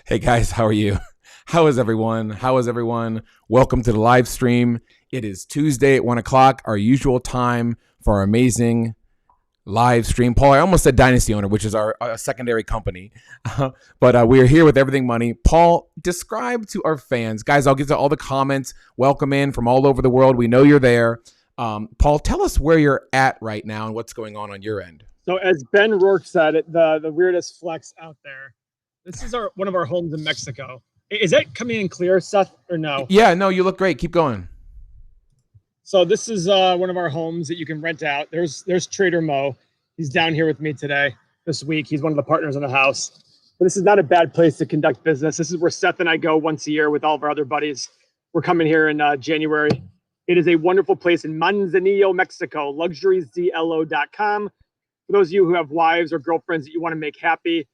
Hey guys, how are you? How is everyone? Welcome to the live stream. It is Tuesday at 1 o'clock, our usual time for our amazing live stream. Paul, I almost said Dynasty Owner, which is our secondary company. But we are here with Everything Money. Paul, describe to our fans. Guys, I'll get to all the comments. Welcome in from all over the world. We know you're there. Paul, tell us where you're at right now and what's going on your end. So as Ben Rourke said, the weirdest flex out there. This is one of our homes in Mexico. Is that coming in clear, Seth, or no? Yeah, no, you look great. Keep going. So this is one of our homes that you can rent out. There's Trader Mo. He's down here with me this week. He's one of the partners in the house. But this is not a bad place to conduct business. This is where Seth and I go once a year with all of our other buddies. We're coming here in January. It is a wonderful place in Manzanillo, Mexico, luxuriesdlo.com. For those of you who have wives or girlfriends that you want to make happy,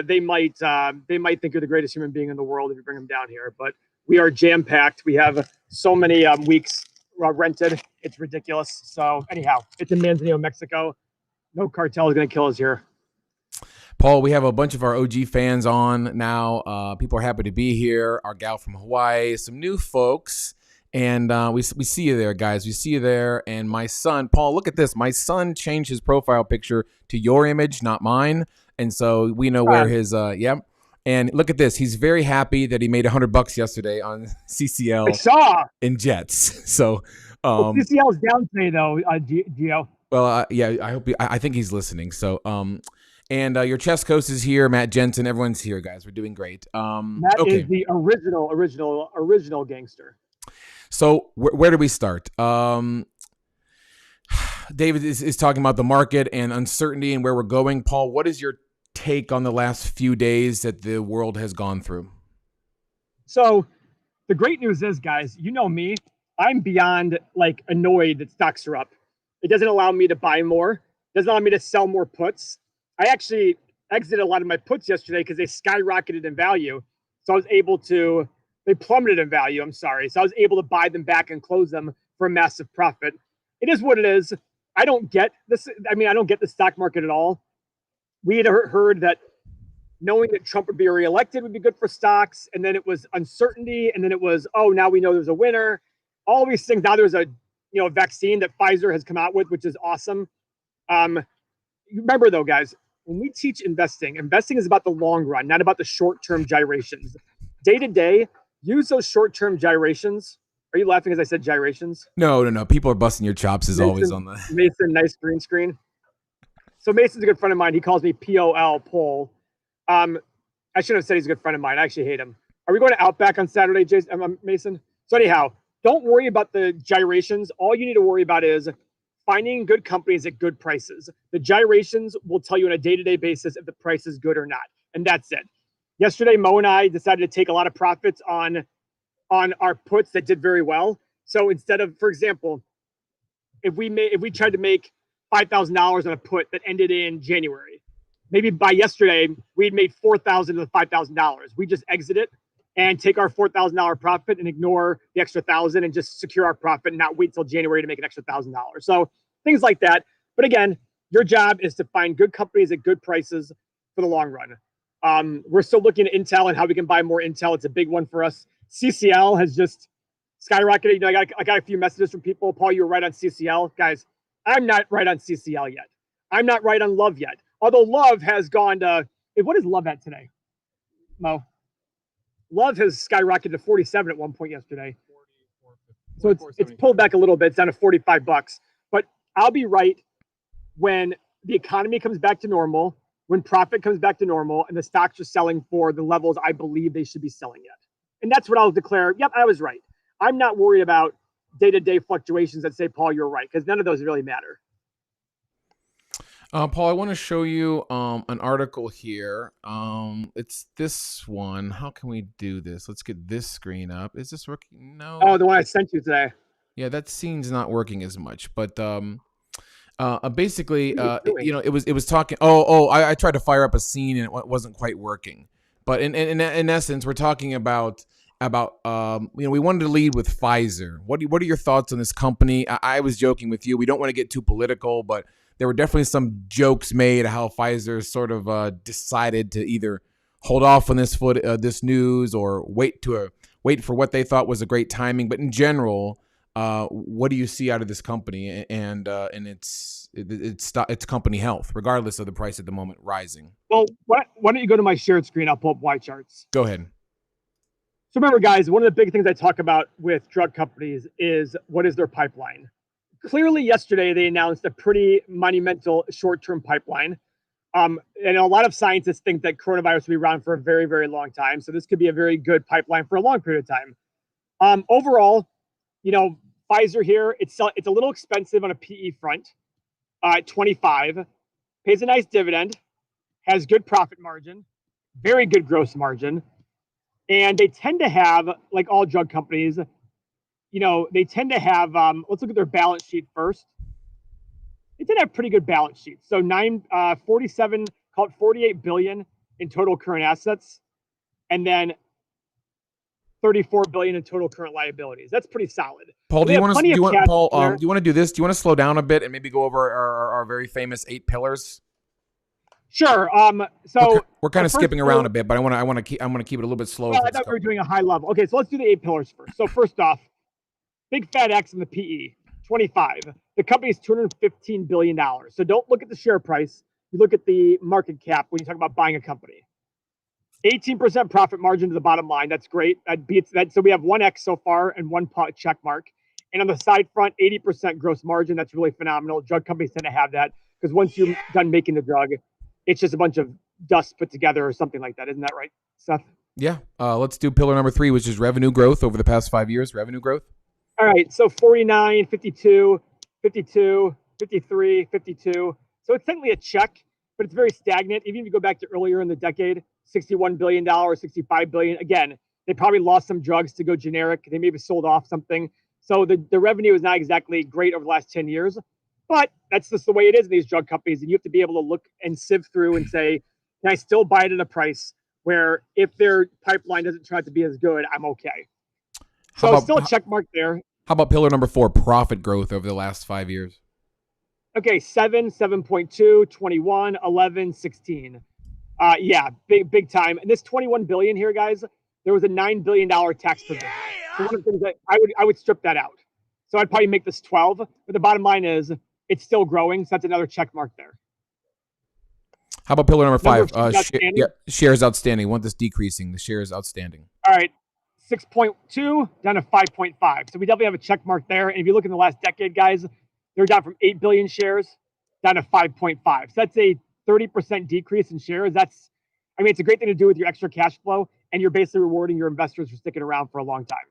they might think you're the greatest human being in the world if you bring them down here. But we are jam-packed. We have so many weeks rented. It's ridiculous. So anyhow, it's in Manzanillo, Mexico. No cartel is going to kill us here. Paul, we have a bunch of our OG fans on now. People are happy to be here. Our gal from Hawaii, some new folks. And we see you there, guys. We see you there. And my son, Paul, look at this. My son changed his profile picture to your image, not mine. And so we know where his, yep. And look at this. He's very happy that he made $100 yesterday on CCL. I saw. In JETS. So CCL's down today, though, Gio. Well, yeah, I think he's listening. So, and your chest coast is here. Matt Jensen, everyone's here, guys. We're doing great. Matt is the original gangster. So where do we start? David is talking about the market and uncertainty and where we're going. Paul, what is your take on the last few days that the world has gone through? So the great news is, guys, you know me. I'm beyond annoyed that stocks are up. It doesn't allow me to buy more. It doesn't allow me to sell more puts. I actually exited a lot of my puts yesterday because they skyrocketed in value. So I was able to, they plummeted in value, I'm sorry. So I was able to buy them back and close them for a massive profit. It is what it is. I don't get this. I mean, I don't get the stock market at all. We had heard that knowing that Trump would be reelected would be good for stocks. And then it was uncertainty. And then it was, oh, now we know there's a winner. All these things. Now there's a vaccine that Pfizer has come out with, which is awesome. Remember though, guys, when we teach investing is about the long run, not about the short-term gyrations. Day to day, use those short-term gyrations. Are you laughing as I said gyrations? No. People are busting your chops as always on the Mason, nice green screen. So Mason's a good friend of mine. He calls me POL, Pole. I shouldn't have said he's a good friend of mine. I actually hate him. Are we going to Outback on Saturday, Jason, Mason? So anyhow, don't worry about the gyrations. All you need to worry about is finding good companies at good prices. The gyrations will tell you on a day-to-day basis if the price is good or not. And that's it. Yesterday, Mo and I decided to take a lot of profits on our puts that did very well. So instead of, for example, if we tried to make $5,000 on a put that ended in January, maybe by yesterday, we'd made $4,000 to the $5,000. We just exit it and take our $4,000 profit and ignore the extra $1,000 and just secure our profit and not wait till January to make an extra $1,000. So things like that. But again, your job is to find good companies at good prices for the long run. We're still looking at Intel and how we can buy more Intel. It's a big one for us. CCL has just skyrocketed. I got a few messages from people. Paul, you were right on CCL. Guys, I'm not right on CCL yet. I'm not right on Love yet. Although Love has gone to, what is Love at today, Mo? Love has skyrocketed to 47 at one point yesterday. So it's pulled back a little bit. It's down to $45. But I'll be right when the economy comes back to normal, when profit comes back to normal, and the stocks are selling for the levels I believe they should be selling at. And that's what I'll declare. Yep, I was right. I'm not worried about day-to-day fluctuations that say, Paul, you're right, because none of those really matter. Paul, I want to show you an article here. It's this one. How can we do this? Let's get this screen up. Is this working? No. Oh, the one I sent you today. Yeah, that scene's not working as much. But basically, it was talking. I tried to fire up a scene and it wasn't quite working. But in essence, we're talking about we wanted to lead with Pfizer. What are your thoughts on this company? I was joking with you. We don't want to get too political, but there were definitely some jokes made how Pfizer sort of decided to either hold off on this news or wait for what they thought was a great timing. But in general, what do you see out of this company and its company health, regardless of the price at the moment rising? Well, why don't you go to my shared screen? I'll pull up Y charts. Go ahead. So remember, guys, one of the big things I talk about with drug companies is what is their pipeline. Clearly, yesterday they announced a pretty monumental short-term pipeline. And a lot of scientists think that coronavirus will be around for a very, very long time. So this could be a very good pipeline for a long period of time. Overall, Pfizer here, it's a little expensive on a PE front. 25, pays a nice dividend, has good profit margin, very good gross margin. And they tend to have, like all drug companies, they tend to have, let's look at their balance sheet first. They did have pretty good balance sheets. So 48 billion in total current assets, and then 34 billion in total current liabilities. That's pretty solid. Paul, do you want to do this? Do you want to slow down a bit and maybe go over our very famous 8 pillars? Sure. So we're kind of skipping around a bit, but I want to keep it a little bit slower. I thought we were doing a high level. Okay, so let's do the 8 pillars first. So first off, big fat X in the PE, 25. The company is $215 billion. So don't look at the share price. You look at the market cap when you talk about buying a company. 18% profit margin to the bottom line. That's great. That beats that. So we have 1X so far and 1 check mark. And on the side front, 80% gross margin. That's really phenomenal. Drug companies tend to have that because once you're done making the drug, it's just a bunch of dust put together or something like that. Isn't that right, Seth? Yeah. Let's do pillar number 3, which is revenue growth over the past 5 years. Revenue growth. All right. So 49, 52, 52, 53, 52. So it's technically a check, but it's very stagnant. Even if you go back to earlier in the decade, $61 billion, $65 billion. Again, they probably lost some drugs to go generic. They maybe sold off something. So the revenue is not exactly great over the last 10 years. But that's just the way it is in these drug companies. And you have to be able to look and sift through and say, can I still buy it at a price where if their pipeline doesn't turn out to be as good, I'm okay. So still a check mark there. How about pillar number 4, profit growth over the last 5 years? Okay, 7, 7.2, 21, 11, 16. Yeah, big time. And this 21 billion here, guys, there was a $9 billion tax provision. So one of the things that I would strip that out. So I'd probably make this 12. But the bottom line is it's still growing. So that's another check mark there. How about pillar number 5? Shares outstanding. Want this decreasing. The shares outstanding. All right. 6.2 down to 5.5. So we definitely have a check mark there. And if you look in the last decade, guys, they're down from 8 billion shares down to 5.5. So that's a 30% decrease in shares. It's a great thing to do with your extra cash flow, and you're basically rewarding your investors for sticking around for a long time.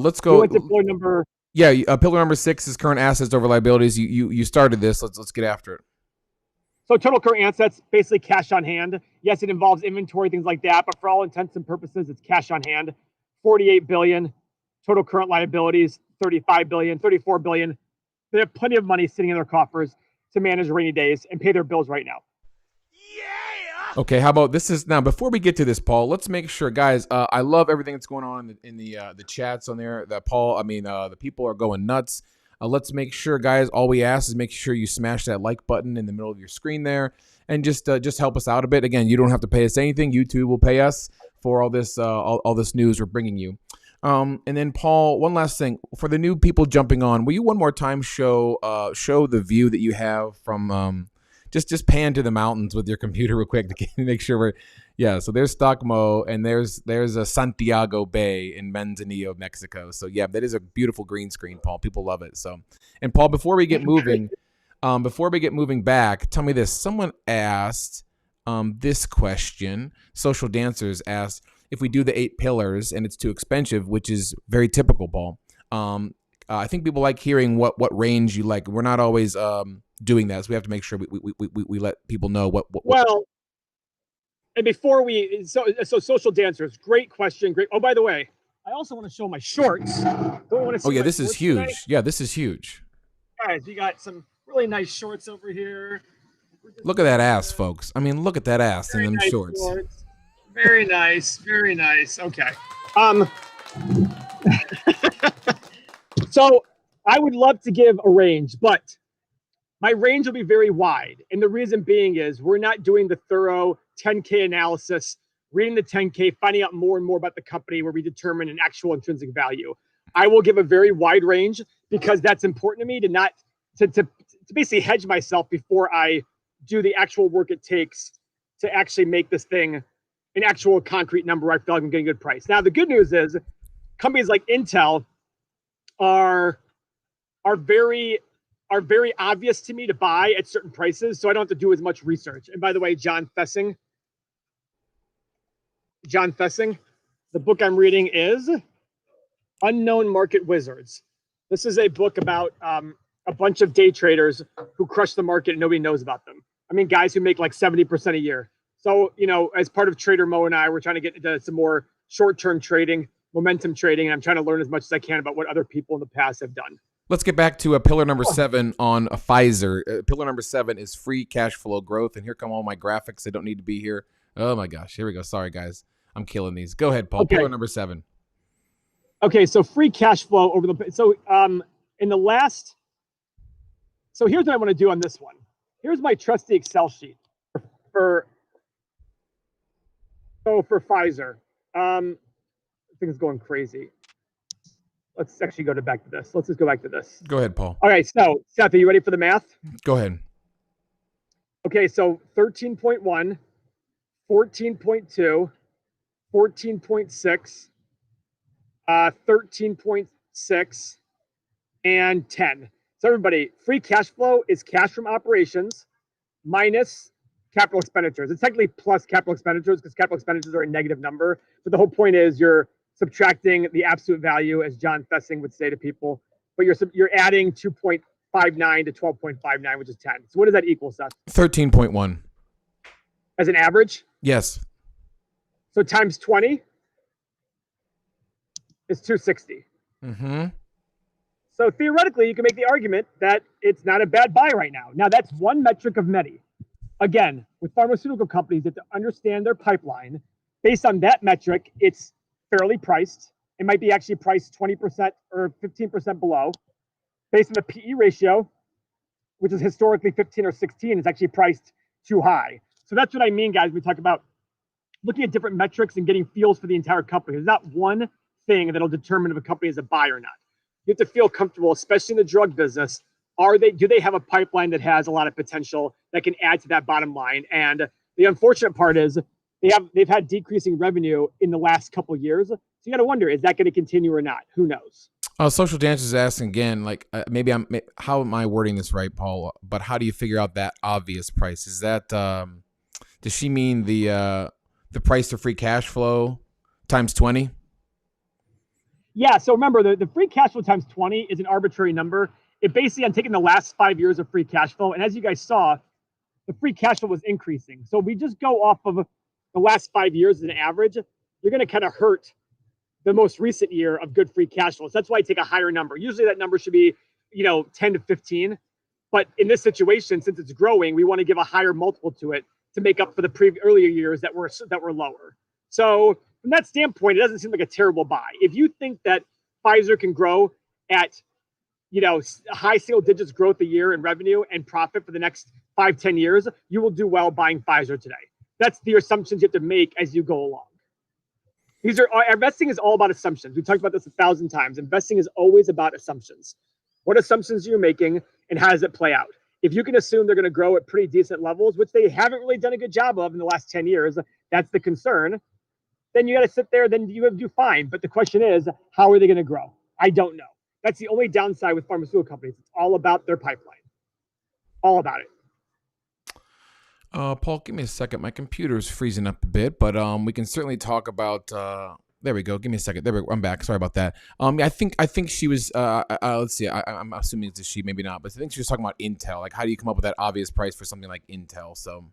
Let's go. We went to pillar number. Yeah, pillar number 6 is current assets over liabilities. You started this. Let's get after it. So total current assets, basically cash on hand. Yes, it involves inventory, things like that, but for all intents and purposes, it's cash on hand. 48 billion. Total current liabilities, 35 billion, 34 billion. They have plenty of money sitting in their coffers to manage rainy days and pay their bills right now. Okay, how about this? Now, before we get to this, Paul, let's make sure, guys. I love everything that's going on in the chats on there. That Paul, the people are going nuts. Let's make sure, guys. All we ask is make sure you smash that like button in the middle of your screen there, and just help us out a bit. Again, you don't have to pay us anything. YouTube will pay us for all this news we're bringing you. And then, Paul, one last thing for the new people jumping on. Will you one more time show the view that you have from just pan to the mountains with your computer real quick to make sure so there's Stockmo and there's a Santiago Bay in Manzanillo, Mexico. So yeah, that is a beautiful green screen, Paul. People love it. So, and Paul, before we get moving back, tell me this. Someone asked this question. Social Dancers asked if we do the 8 pillars and it's too expensive, which is very typical, Paul. I think people like hearing what range you like. We're not always doing that, so we have to make sure we let people know what. Well, and before so Social Dancers, great question, great. Oh, by the way, I also want to show my shorts. This is huge. Today? Yeah, this is huge. Guys, we got some really nice shorts over here. Look at that ass, folks. Look at that ass in them nice shorts. Very nice, very nice. Okay. So I would love to give a range, but my range will be very wide. And the reason being is we're not doing the thorough 10K analysis reading the 10K, finding out more and more about the company where we determine an actual intrinsic value. I will give a very wide range because that's important to me to not to basically hedge myself before I do the actual work it takes to actually make this thing an actual concrete number where I feel like I'm getting a good price. Now, the good news is companies like Intel are very obvious to me to buy at certain prices, so I don't have to do as much research. And by the way, John Fessing, the book I'm reading is Unknown Market Wizards. This is a book about a bunch of day traders who crush the market and nobody knows about them. I mean, guys who make like 70% a year. So, as part of Trader Mo and I, we're trying to get into some more short-term trading, momentum trading, and I'm trying to learn as much as I can about what other people in the past have done. Let's get back to pillar number 7 on Pfizer. Pillar number 7 is free cash flow growth. And here come all my graphics that don't need to be here. Oh, my gosh. Here we go. Sorry, guys. I'm killing these. Go ahead, Paul. Okay. Pillar number 7. Okay, so free cash flow over the... So in the last... So here's what I want to do on this one. Here's my trusty Excel sheet for Pfizer. Things going crazy. Let's actually go back to this. Let's just go back to this. Go ahead, Paul. All right, so Seth, are you ready for the math? Go ahead. Okay, so 13.1, 14.2, 14.6, 13.6, and 10. So everybody, free cash flow is cash from operations minus capital expenditures. It's technically plus capital expenditures because capital expenditures are a negative number. But the whole point is you're subtracting the absolute value, as John Fessing would say to people, but you're adding 2.59 to 12.59, which is 10. So what does that equal, Seth? 13.1. As an average? Yes. So times 20 is 260. Mm-hmm. So theoretically, you can make the argument that it's not a bad buy right now. Now, that's one metric of many. Again, with pharmaceutical companies, you have to understand their pipeline. Based on that metric, it's fairly priced. It might be actually priced 20% or 15% below. Based on the PE ratio, which is historically 15 or 16, is actually priced too high. So that's what I mean, guys. We talk about looking at different metrics and getting feels for the entire company. There's not one thing that'll determine if a company is a buy or not. You have to feel comfortable, especially in the drug business. Do they have a pipeline that has a lot of potential that can add to that bottom line? And the unfortunate part is they've had decreasing revenue in the last couple of years. So you got to wonder, is that going to continue or not? Who knows? Social Dance is asking again, like how am I wording this right, Paul? But how do you figure out that obvious price? Is that does she mean the price of free cash flow times 20? Yeah. So remember, the free cash flow times 20 is an arbitrary number. It basically, I'm taking the last 5 years of free cash flow, and as you guys saw, the free cash flow was increasing. So if we just go off of the last 5 years as an average, you're going to kind of hurt the most recent year of good free cash flow. So that's why I take a higher number. Usually that number should be, 10 to 15. But in this situation, since it's growing, we want to give a higher multiple to it to make up for the earlier years that were lower. So from that standpoint, it doesn't seem like a terrible buy. If you think that Pfizer can grow at, high single digits growth a year in revenue and profit for the next 5-10 years, you will do well buying Pfizer today. That's the assumptions you have to make as you go along. Investing is all about assumptions. We talked about this 1,000 times. Investing is always about assumptions. What assumptions are you making and how does it play out? If you can assume they're going to grow at pretty decent levels, which they haven't really done a good job of in the last 10 years, that's the concern, then you got to sit there, then you do fine. But the question is, how are they going to grow? I don't know. That's the only downside with pharmaceutical companies. It's all about their pipeline. All about it. Paul, give me a second. My computer's freezing up a bit, but we can certainly talk about. There we go. Give me a second. There we go. I'm back. Sorry about that. I think she was. Let's see. I'm assuming it's a she, maybe not, but I think she was talking about Intel. Like, how do you come up with that obvious price for something like Intel? So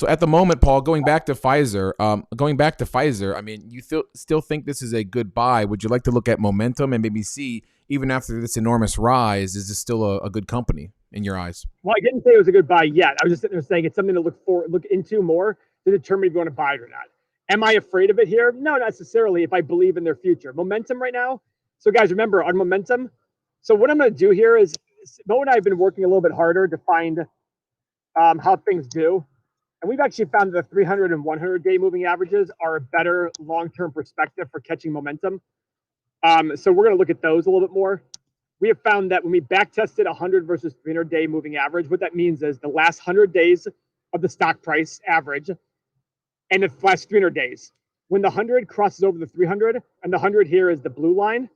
at the moment, Paul, going back to Pfizer. I mean, you still think this is a good buy? Would you like to look at momentum and maybe see, even after this enormous rise, is this still a good company in your eyes? Well, I didn't say it was a good buy yet. I was just sitting there saying it's something to look into more to determine if you want to buy it or not. Am I afraid of it here? No, not necessarily, if I believe in their future. Momentum right now. So guys, remember on momentum. So what I'm going to do here is Mo and I have been working a little bit harder to find how things do. And we've actually found that the 300 and 100-day moving averages are a better long-term perspective for catching momentum. So we're going to look at those a little bit more. We have found that when we back tested 100 versus 300-day moving average, what that means is the last 100 days of the stock price average and the last 300 days. When the 100 crosses over the 300, and the 100 here is the blue line,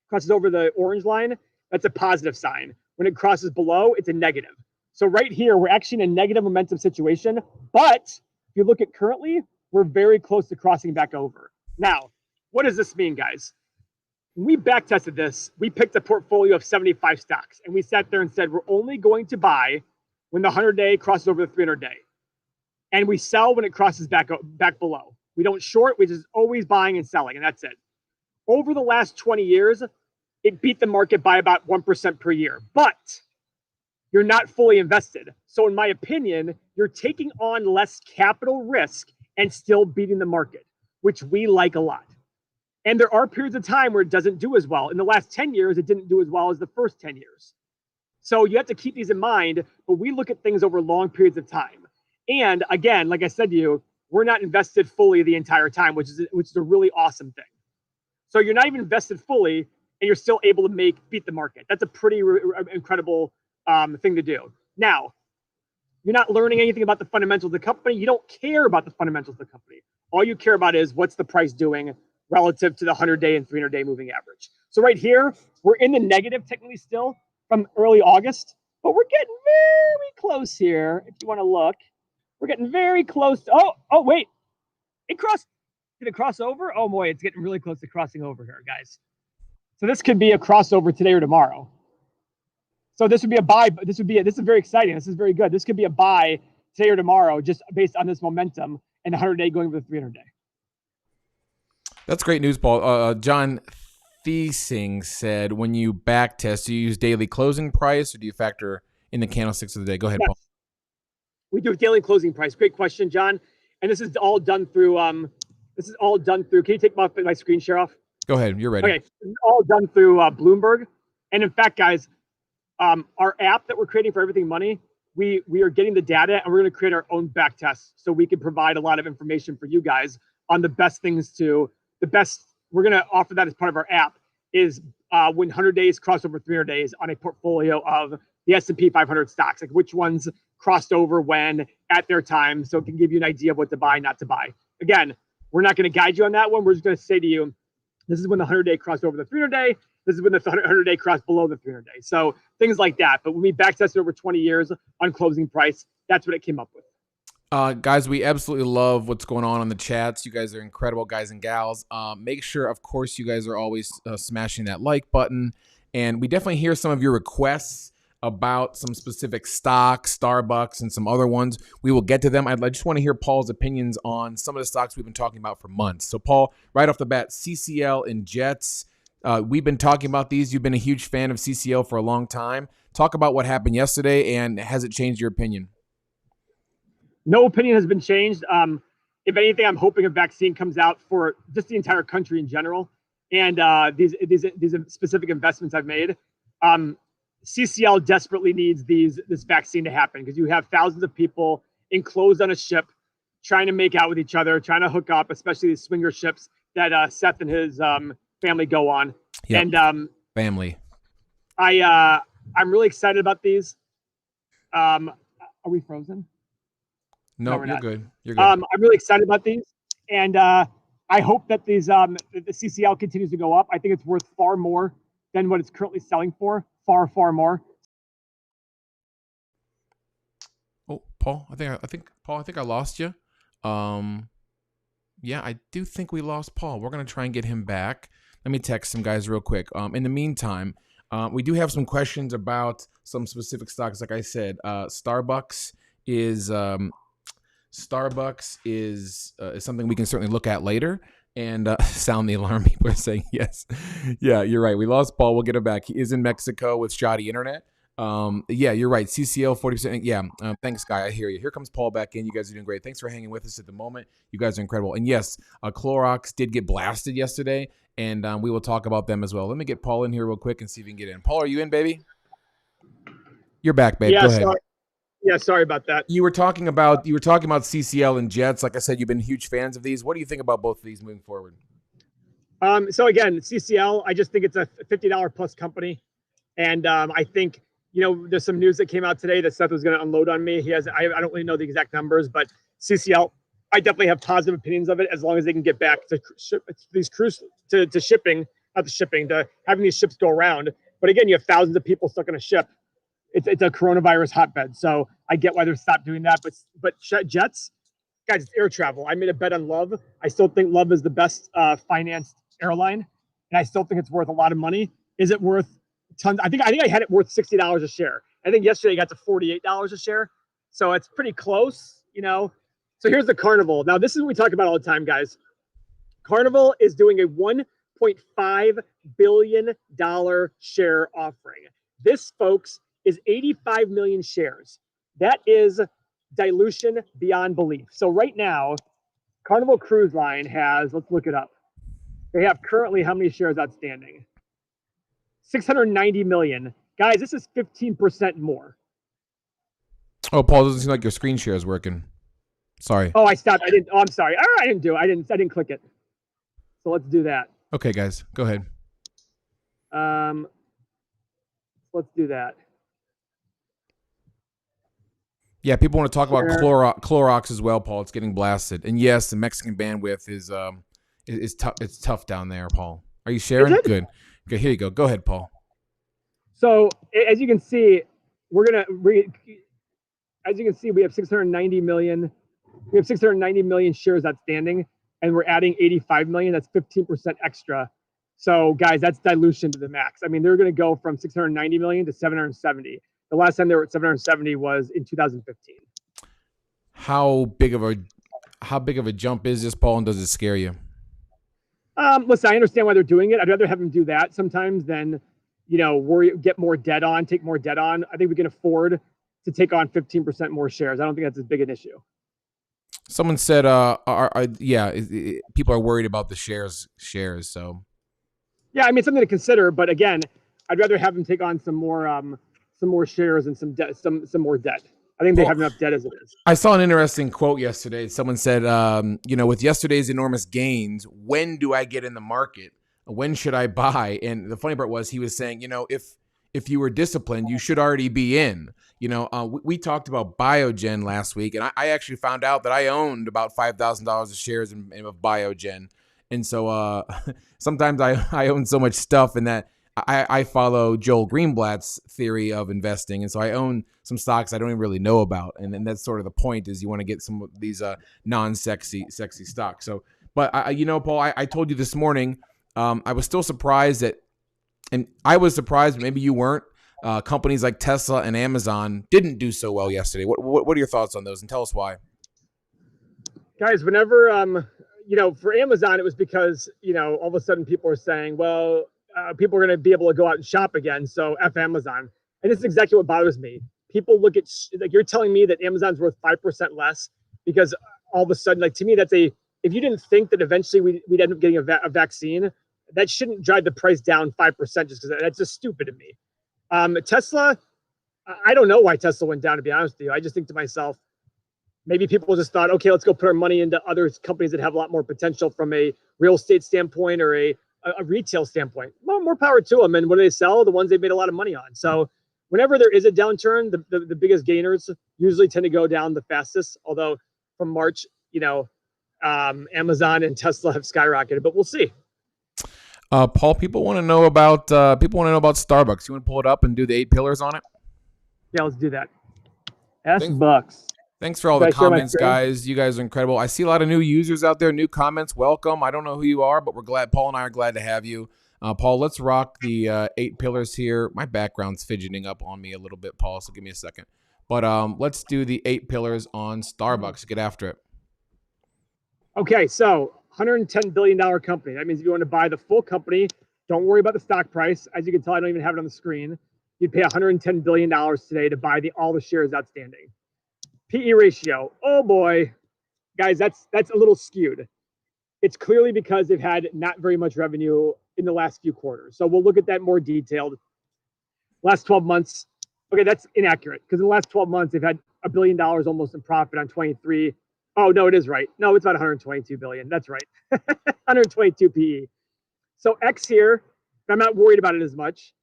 crosses over the orange line, that's a positive sign. When it crosses below, it's a negative. So right here, we're actually in a negative momentum situation. But if you look at currently, we're very close to crossing back over. Now, what does this mean, guys? When we back tested this, we picked a portfolio of 75 stocks. And we sat there and said, we're only going to buy when the 100-day crosses over the 300-day. And we sell when it crosses back below. We don't short, we're just always buying and selling, and that's it. Over the last 20 years, it beat the market by about 1% per year. But you're not fully invested. So in my opinion, you're taking on less capital risk and still beating the market, which we like a lot. And there are periods of time where it doesn't do as well. In the last 10 years, it didn't do as well as the first 10 years. So you have to keep these in mind, but we look at things over long periods of time. And again, like I said to you, we're not invested fully the entire time, which is a really awesome thing. So you're not even invested fully, and you're still able to beat the market. That's a pretty incredible thing to do. Now, you're not learning anything about the fundamentals of the company. You don't care about the fundamentals of the company. All you care about is what's the price doing relative to the 100-day and 300-day moving average. So right here, we're in the negative technically still from early August, but we're getting very close here. If you want to look, we're getting very close. Oh, wait. It crossed. Did it cross over? Oh, boy, it's getting really close to crossing over here, guys. So this could be a crossover today or tomorrow. So this would be a buy. This is very exciting. This is very good. This could be a buy today or tomorrow just based on this momentum and the 100-day going over the 300-day. That's great news, Paul. John Thiesing said, when you back test, do you use daily closing price or do you factor in the candlesticks of the day? Go ahead, yes. Paul. We do daily closing price. Great question, John. And this is all done through. Can you take my screen share off? Go ahead. You're ready. Okay. This is all done through Bloomberg. And in fact, guys, our app that we're creating for Everything Money, we are getting the data and we're going to create our own back tests so we can provide a lot of information for you guys on the best things we're going to offer that as part of our app is when 100 days cross over 300 days on a portfolio of the S&P 500 stocks, like which ones crossed over when at their time. So it can give you an idea of what to buy, not to buy. Again, we're not going to guide you on that one. We're just going to say to you, this is when the 100-day crossed over the 300-day. This is when the 100-day crossed below the 300-day. So things like that. But when we backtested over 20 years on closing price, that's what it came up with. Guys, we absolutely love what's going on the chats. You guys are incredible guys and gals. Make sure, of course, you guys are always smashing that like button. And we definitely hear some of your requests about some specific stocks, Starbucks, and some other ones. We will get to them. I just want to hear Paul's opinions on some of the stocks we've been talking about for months. So, Paul, right off the bat, CCL and JETS. We've been talking about these. You've been a huge fan of CCL for a long time. Talk about what happened yesterday, and has it changed your opinion? No opinion has been changed. If anything, I'm hoping a vaccine comes out for just the entire country in general. And these specific investments I've made, CCL desperately needs this vaccine to happen because you have thousands of people enclosed on a ship trying to make out with each other, trying to hook up, especially these swinger ships that Seth and his family go on. Yep. And family. I'm really excited about these. Are we frozen? No, you're good. You're good. I'm really excited about these, and I hope that the CCL continues to go up. I think it's worth far more than what it's currently selling for. Far, far more. Oh, Paul, I think I lost you. Yeah, I do think we lost Paul. We're gonna try and get him back. Let me text some guys real quick. In the meantime, we do have some questions about some specific stocks. Like I said, Starbucks is something we can certainly look at later and sound the alarm. People are saying yes. Yeah, you're right. We lost Paul. We'll get him back. He is in Mexico with shoddy internet. Yeah, you're right. CCL 40%. Yeah. Thanks, Guy. I hear you. Here comes Paul back in. You guys are doing great. Thanks for hanging with us at the moment. You guys are incredible. And yes, Clorox did get blasted yesterday, and we will talk about them as well. Let me get Paul in here real quick and see if we can get in. Paul, are you in, baby? You're back, babe. Yeah, go ahead. Yeah, sorry about that. You were talking about CCL and Jets. Like I said, you've been huge fans of these. What do you think about both of these moving forward? So again, CCL, I just think it's a $50 plus company. And I think, there's some news that came out today that Seth was going to unload on me. I don't really know the exact numbers, but CCL, I definitely have positive opinions of it as long as they can get back to these cruise to shipping, not the shipping, to having these ships go around. But again, you have thousands of people stuck on a ship. It's a coronavirus hotbed. So I get why they're stopped doing that. But Jets, guys, it's air travel. I made a bet on Love. I still think Love is the best financed airline, and I still think it's worth a lot of money. Is it worth tons? I think I had it worth $60 a share. I think yesterday it got to $48 a share, so it's pretty close. So here's the Carnival. Now this is what we talk about all the time, guys. Carnival is doing a $1.5 billion share offering. This, folks, is 85 million shares. That is dilution beyond belief. So right now, Carnival Cruise Line has, let's look it up. They have currently how many shares outstanding? 690 million. Guys, this is 15% more. Oh, Paul, doesn't seem like your screen share is working. Sorry. Oh, I stopped. I'm sorry. I didn't click it. So let's do that. Okay, guys, go ahead. Let's do that. Yeah, people want to talk about Clorox as well, Paul. It's getting blasted. And yes, the Mexican bandwidth is tough. It's tough down there, Paul. Are you sharing? Good. Okay, here you go. Go ahead, Paul. So as you can see, we have 690 million. We have 690 million shares outstanding, and we're adding 85 million. That's 15% extra. So guys, that's dilution to the max. I mean, they're going to go from 690 million to 770. The last time they were at 770 was in 2015. How big of a jump is this, Paul, and does it scare you? Listen, I understand why they're doing it. I'd rather have them do that sometimes than, take more debt on. I think we can afford to take on 15% more shares. I don't think that's as big an issue. Someone said, people are worried about the shares. So, yeah, I mean, something to consider. But again, I'd rather have them take on some more shares and some debt, some more debt. I think they have enough debt as it is. I saw an interesting quote yesterday. Someone said, with yesterday's enormous gains, when do I get in the market? When should I buy? And the funny part was he was saying, if you were disciplined, you should already be in. We talked about Biogen last week, and I actually found out that I owned about $5,000 of shares of Biogen. And so sometimes I own so much stuff, and that I follow Joel Greenblatt's theory of investing. And so I own some stocks I don't even really know about. And then that's sort of the point, is you want to get some of these non-sexy stocks. So, but Paul, I told you this morning, I was still surprised and I was surprised, maybe you weren't, companies like Tesla and Amazon didn't do so well yesterday. What are your thoughts on those? And tell us why. Guys, whenever, for Amazon, it was because, all of a sudden people are saying, well, people are going to be able to go out and shop again. So F Amazon. And this is exactly what bothers me. People look at, you're telling me that Amazon's worth 5% less because all of a sudden, to me, if you didn't think that eventually we'd end up getting a vaccine, that shouldn't drive the price down 5% just because that's just stupid to me. Tesla, I don't know why Tesla went down, to be honest with you. I just think to myself, maybe people just thought, okay, let's go put our money into other companies that have a lot more potential from a real estate standpoint or a retail standpoint. Well, more power to them. And what do they sell? The ones they've made a lot of money on. So whenever there is a downturn, the biggest gainers usually tend to go down the fastest. Although from March, Amazon and Tesla have skyrocketed, but we'll see. Paul, people want to know about Starbucks. You want to pull it up and do the 8 pillars on it? Yeah, let's do that. Bucks. Thanks for all the comments, guys. You guys are incredible. I see a lot of new users out there, new comments. Welcome. I don't know who you are, but we're glad. Paul and I are glad to have you. Paul, let's rock the 8 pillars here. My background's fidgeting up on me a little bit, Paul, so give me a second. But let's do the 8 pillars on Starbucks. Get after it. Okay, so $110 billion company. That means if you want to buy the full company, don't worry about the stock price. As you can tell, I don't even have it on the screen. You'd pay $110 billion today to buy all the shares outstanding. PE ratio, oh boy, guys, that's a little skewed. It's clearly because they've had not very much revenue in the last few quarters. So we'll look at that more detailed. Last 12 months, Okay, that's inaccurate because in the last 12 months, they've had $1 billion almost in profit on 23. Oh, no, it is right. No, it's about 122 billion. That's right. 122 PE. So X here, I'm not worried about it as much.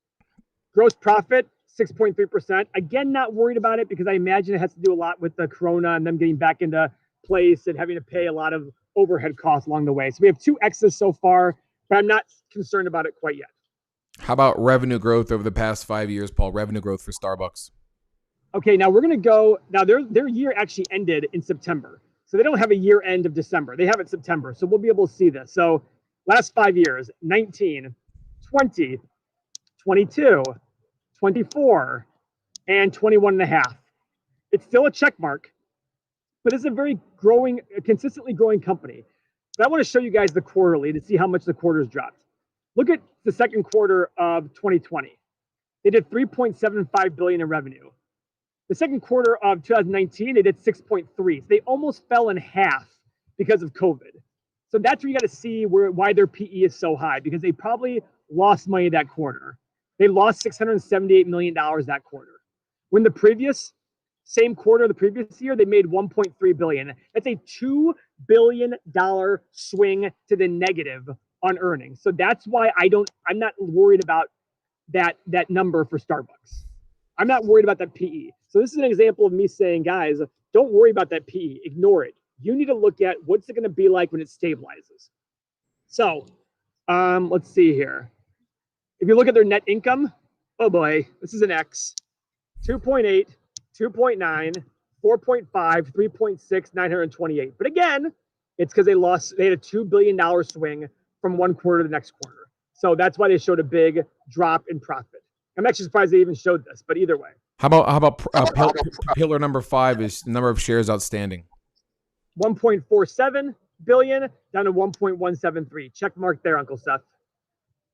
Gross profit, 6.3%. Again, not worried about it because I imagine it has to do a lot with the corona and them getting back into place and having to pay a lot of overhead costs along the way. So we have 2 X's so far, but I'm not concerned about it quite yet. How about revenue growth over the past 5 years, Paul? Revenue growth for Starbucks. Okay, now we're going to go. Now their year actually ended in September. So they don't have a year end of December. They have it September. So we'll be able to see this. So last 5 years, 19, 20, 22, 24, and 21 and a half. It's still a check mark, but it's a very consistently growing company. But I want to show you guys the quarterly to see how much the quarters dropped. Look at the second quarter of 2020. They did 3.75 billion in revenue. The second quarter of 2019, they did 6.3. So they almost fell in half because of COVID. So that's where you got to see why their PE is so high, because they probably lost money that quarter. They lost $678 million that quarter. When the same quarter the previous year, they made 1.3 billion. That's a $2 billion swing to the negative on earnings. So that's why I'm not worried about that number for Starbucks. I'm not worried about that PE. So this is an example of me saying, guys, don't worry about that PE. Ignore it. You need to look at what's it going to be like when it stabilizes. So let's see here. If you look at their net income, oh boy, this is an X. 2.8, 2.9, 4.5, 3.6, 928. But again, it's because they had a $2 billion swing from one quarter to the next quarter. So that's why they showed a big drop in profit. I'm actually surprised they even showed this, but either way. How about pillar number 5 is the number of shares outstanding? 1.47 billion down to 1.173. Check mark there, Uncle Seth.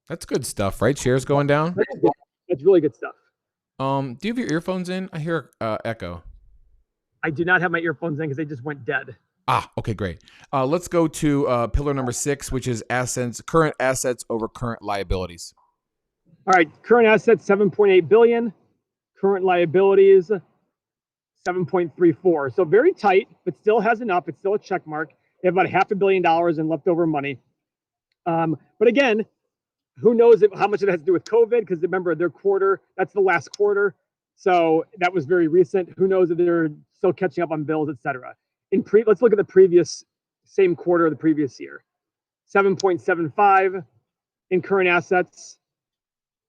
That's good stuff, right? Shares going down. That's really good stuff. Do you have your earphones in? I hear echo. I do not have my earphones in because they just went dead. Okay, great. Let's go to pillar number 6, which is current assets over current liabilities. All right, current assets, 7.8 billion. Current liabilities, 7.34. So very tight, but still has enough. It's still a check mark. They have about $500 million in leftover money. But again, who knows how much it has to do with COVID? Because remember, their quarter, that's the last quarter. So that was very recent. Who knows if they're still catching up on bills, et cetera. Let's look at the same quarter of the previous year. 7.75 in current assets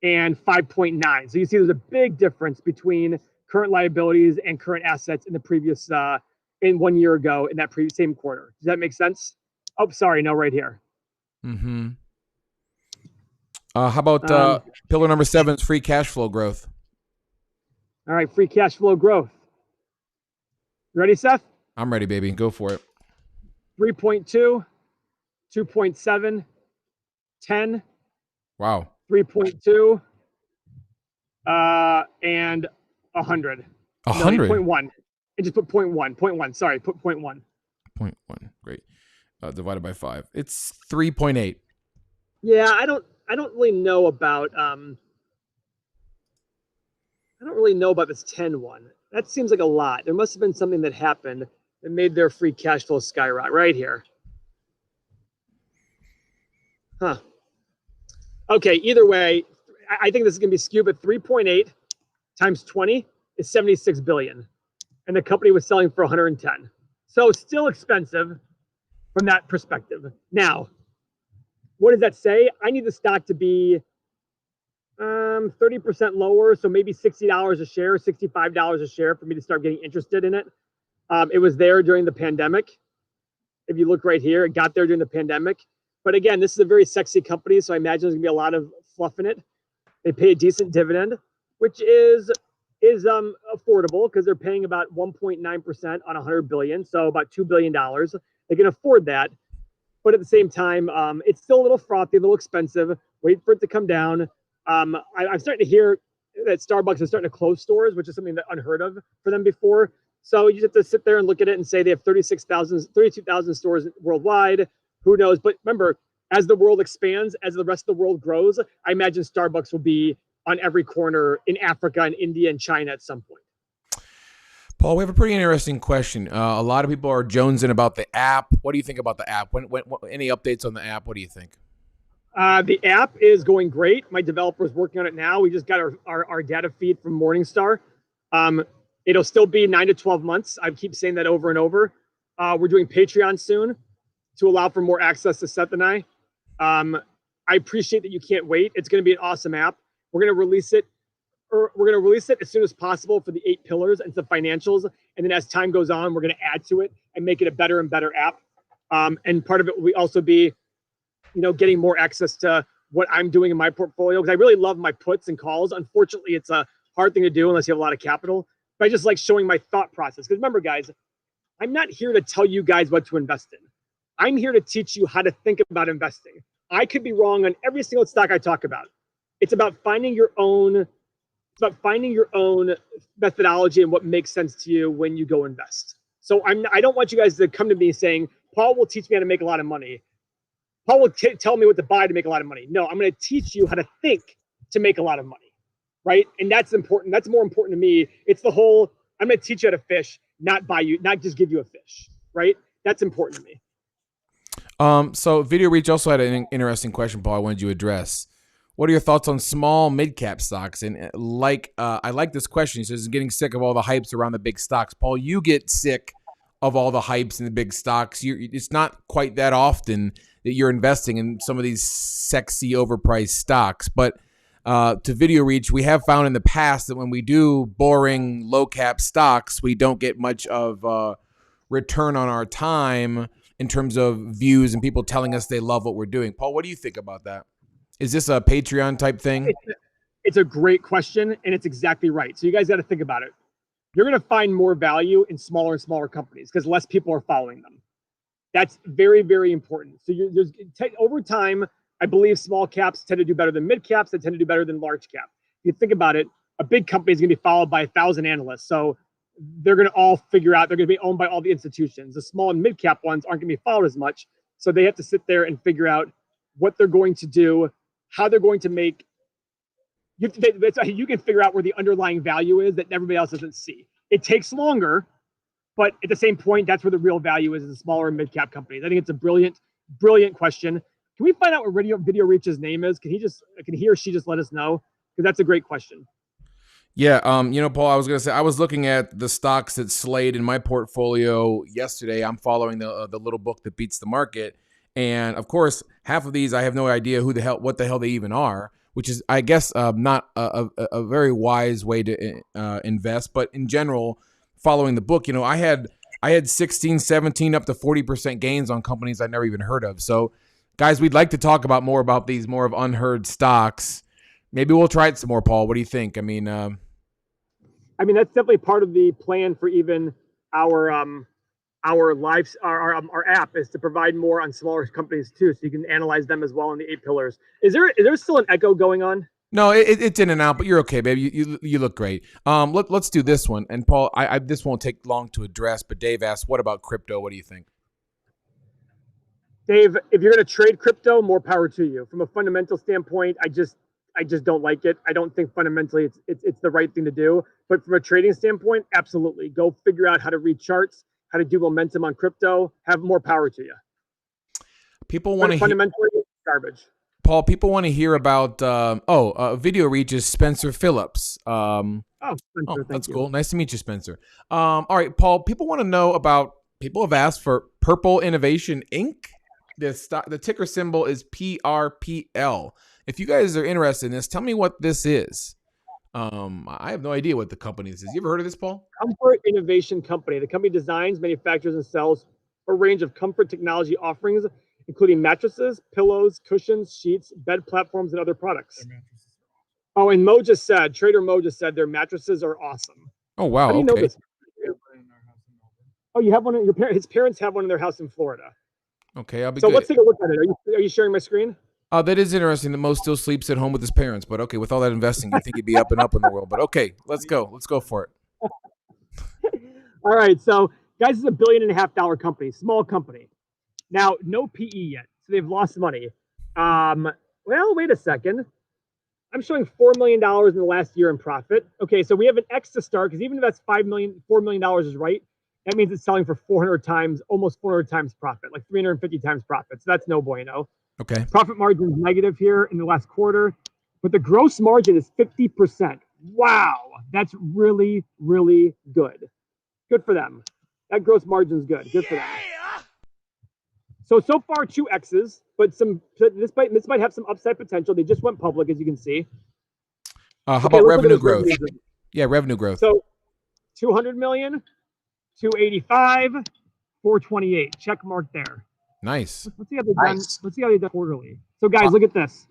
and 5.9. So you see there's a big difference between current liabilities and current assets in the previous, in 1 year ago in that same quarter. Does that make sense? Oh, sorry, no, right here. Mm-hmm. How about pillar number 7 is free cash flow growth? All right, free cash flow growth. Ready, Seth? I'm ready, baby. Go for it. 3.2, 2.7, 10. Wow. 3.2, and 100. 100? 0.1. And just put 0.1. 0.1. Sorry, put 0.1. 0.1. Great. Divided by 5. It's 3.8. Yeah, I don't really know about this 10 one. That seems like a lot. There must have been something that happened that made their free cash flow skyrocket right here. Huh. Okay, either way, I think this is going to be skewed, but 3.8 times 20 is 76 billion. And the company was selling for 110. So still expensive from that perspective. Now, what does that say? I need the stock to be 30% lower, so maybe $60 a share, $65 a share for me to start getting interested in it. It was there during the pandemic. If you look right here, it got there during the pandemic. But again, this is a very sexy company, so I imagine there's gonna be a lot of fluff in it. They pay a decent dividend, which is affordable because they're paying about 1.9% on 100 billion, so about $2 billion. They can afford that, but at the same time, it's still a little frothy, a little expensive. Wait for it to come down. I'm starting to hear that Starbucks is starting to close stores, which is something that unheard of for them before. So you just have to sit there and look at it and say they have 32,000 stores worldwide. Who knows? But remember, as the world expands, as the rest of the world grows, I imagine Starbucks will be on every corner in Africa and India and China at some point. Paul, we have a pretty interesting question. A lot of people are jonesing about the app. What do you think about the app? Any updates on the app? What do you think? The app is going great. My developer is working on it now. We just got our data feed from Morningstar. It'll still be 9 to 12 months. I keep saying that over and over. We're doing Patreon soon to allow for more access to Seth and I. I appreciate that you can't wait. It's going to be an awesome app. We're going to release it as soon as possible for the 8 pillars and the financials. And then as time goes on, we're going to add to it and make it a better and better app. And part of it will also be, getting more access to what I'm doing in my portfolio, because I really love my puts and calls. Unfortunately, it's a hard thing to do unless you have a lot of capital. But I just like showing my thought process. Because remember, guys, I'm not here to tell you guys what to invest in. I'm here to teach you how to think about investing. I could be wrong on every single stock I talk about. It's about finding your own methodology and what makes sense to you when you go invest. So I don't want you guys to come to me saying, Paul will teach me how to make a lot of money. Paul will tell me what to buy to make a lot of money. No, I'm going to teach you how to think to make a lot of money, right? And that's important. That's more important to me. It's the whole, I'm going to teach you how to fish, not just give you a fish, right? That's important to me. So Video Reach also had an interesting question, Paul, I wanted you to address. What are your thoughts on small mid-cap stocks? And I like this question. He says, getting sick of all the hypes around the big stocks. Paul, you get sick of all the hypes in the big stocks. It's not quite that often that you're investing in some of these sexy overpriced stocks. But to Video Reach, we have found in the past that when we do boring low-cap stocks, we don't get much of return on our time in terms of views and people telling us they love what we're doing. Paul, what do you think about that? Is this a Patreon type thing? It's a great question, and it's exactly right. So you guys got to think about it. You're going to find more value in smaller and smaller companies because less people are following them. That's very, very important. So over time, I believe small caps tend to do better than mid caps. They tend to do better than large cap. If you think about it, a big company is going to be followed by 1,000 analysts. So they're going to all figure out, they're going to be owned by all the institutions. The small and mid cap ones aren't going to be followed as much. So they have to sit there and figure out what they're going to do, how they're going to make. You can figure out where the underlying value is that everybody else doesn't see. It takes longer, but at the same point, that's where the real value is in the smaller and mid-cap companies. I think it's a brilliant, brilliant question. Can we find out what Video Reach's name is? Can he or she just let us know? Because that's a great question. Yeah, Paul, I was going to say, I was looking at the stocks that slayed in my portfolio yesterday. I'm following the little book that beats the market. And of course, half of these, I have no idea what the hell they even are, which is, I guess, not a very wise way to invest. But in general, following the book, I had 16, 17, up to 40% gains on companies I never even heard of. So, guys, we'd like to talk more about these more of unheard stocks. Maybe we'll try it some more, Paul. What do you think? I mean, that's definitely part of the plan for even our app is to provide more on smaller companies too, so you can analyze them as well in the 8 pillars. Is there still an echo going on? No, it's in and out, but you're okay, baby. You look great. Let's do this one. And Paul, this won't take long to address, but Dave asked, what about crypto? What do you think? Dave, if you're going to trade crypto, more power to you. From a fundamental standpoint, I just don't like it. I don't think fundamentally it's the right thing to do. But from a trading standpoint, absolutely. Go figure out how to read charts, how to do momentum on crypto, have more power to you. People want to fundamentally garbage. Paul, people want to hear about Video Reach's Spencer Phillips. Spencer, that's cool. Nice to meet you, Spencer. All right, Paul, people want to know about, people have asked for Purple Innovation Inc. The ticker symbol is PRPL. If you guys are interested in this, tell me what this is. I have no idea what the company is. You ever heard of this, Paul? Comfort Innovation Company. The company designs, manufactures, and sells a range of comfort technology offerings, including mattresses, pillows, cushions, sheets, bed platforms, and other products. Oh, and Trader Mo just said their mattresses are awesome. Oh, wow. How do you know this? Oh, you have one? His parents have one in their house in Florida. Okay, I'll be so good. Let's take a look at it. Are you sharing my screen? That is interesting that Mo still sleeps at home with his parents. But okay, with all that investing, you think he'd be up and up in the world. But okay, let's go. Let's go for it. All right. So, guys, this is $1.5 billion company, small company. Now, no PE yet. So they've lost money. Well, wait a second. I'm showing $4 million in the last year in profit. Okay, so we have an X to start, because even if that's $4 million is right, that means it's selling for 400 times, almost 400 times profit, like 350 times profit. So that's no bueno. Okay. Profit margin is negative here in the last quarter, but the gross margin is 50%. Wow, that's really, really good. Good for them. That gross margin is good. Good for them. So far, 2 X's, but this might have some upside potential. They just went public, as you can see. How about revenue growth? Yeah, revenue growth. So 200 million, 285, 428. Check mark there. Nice. Let's see how they've done quarterly. So guys, look at this.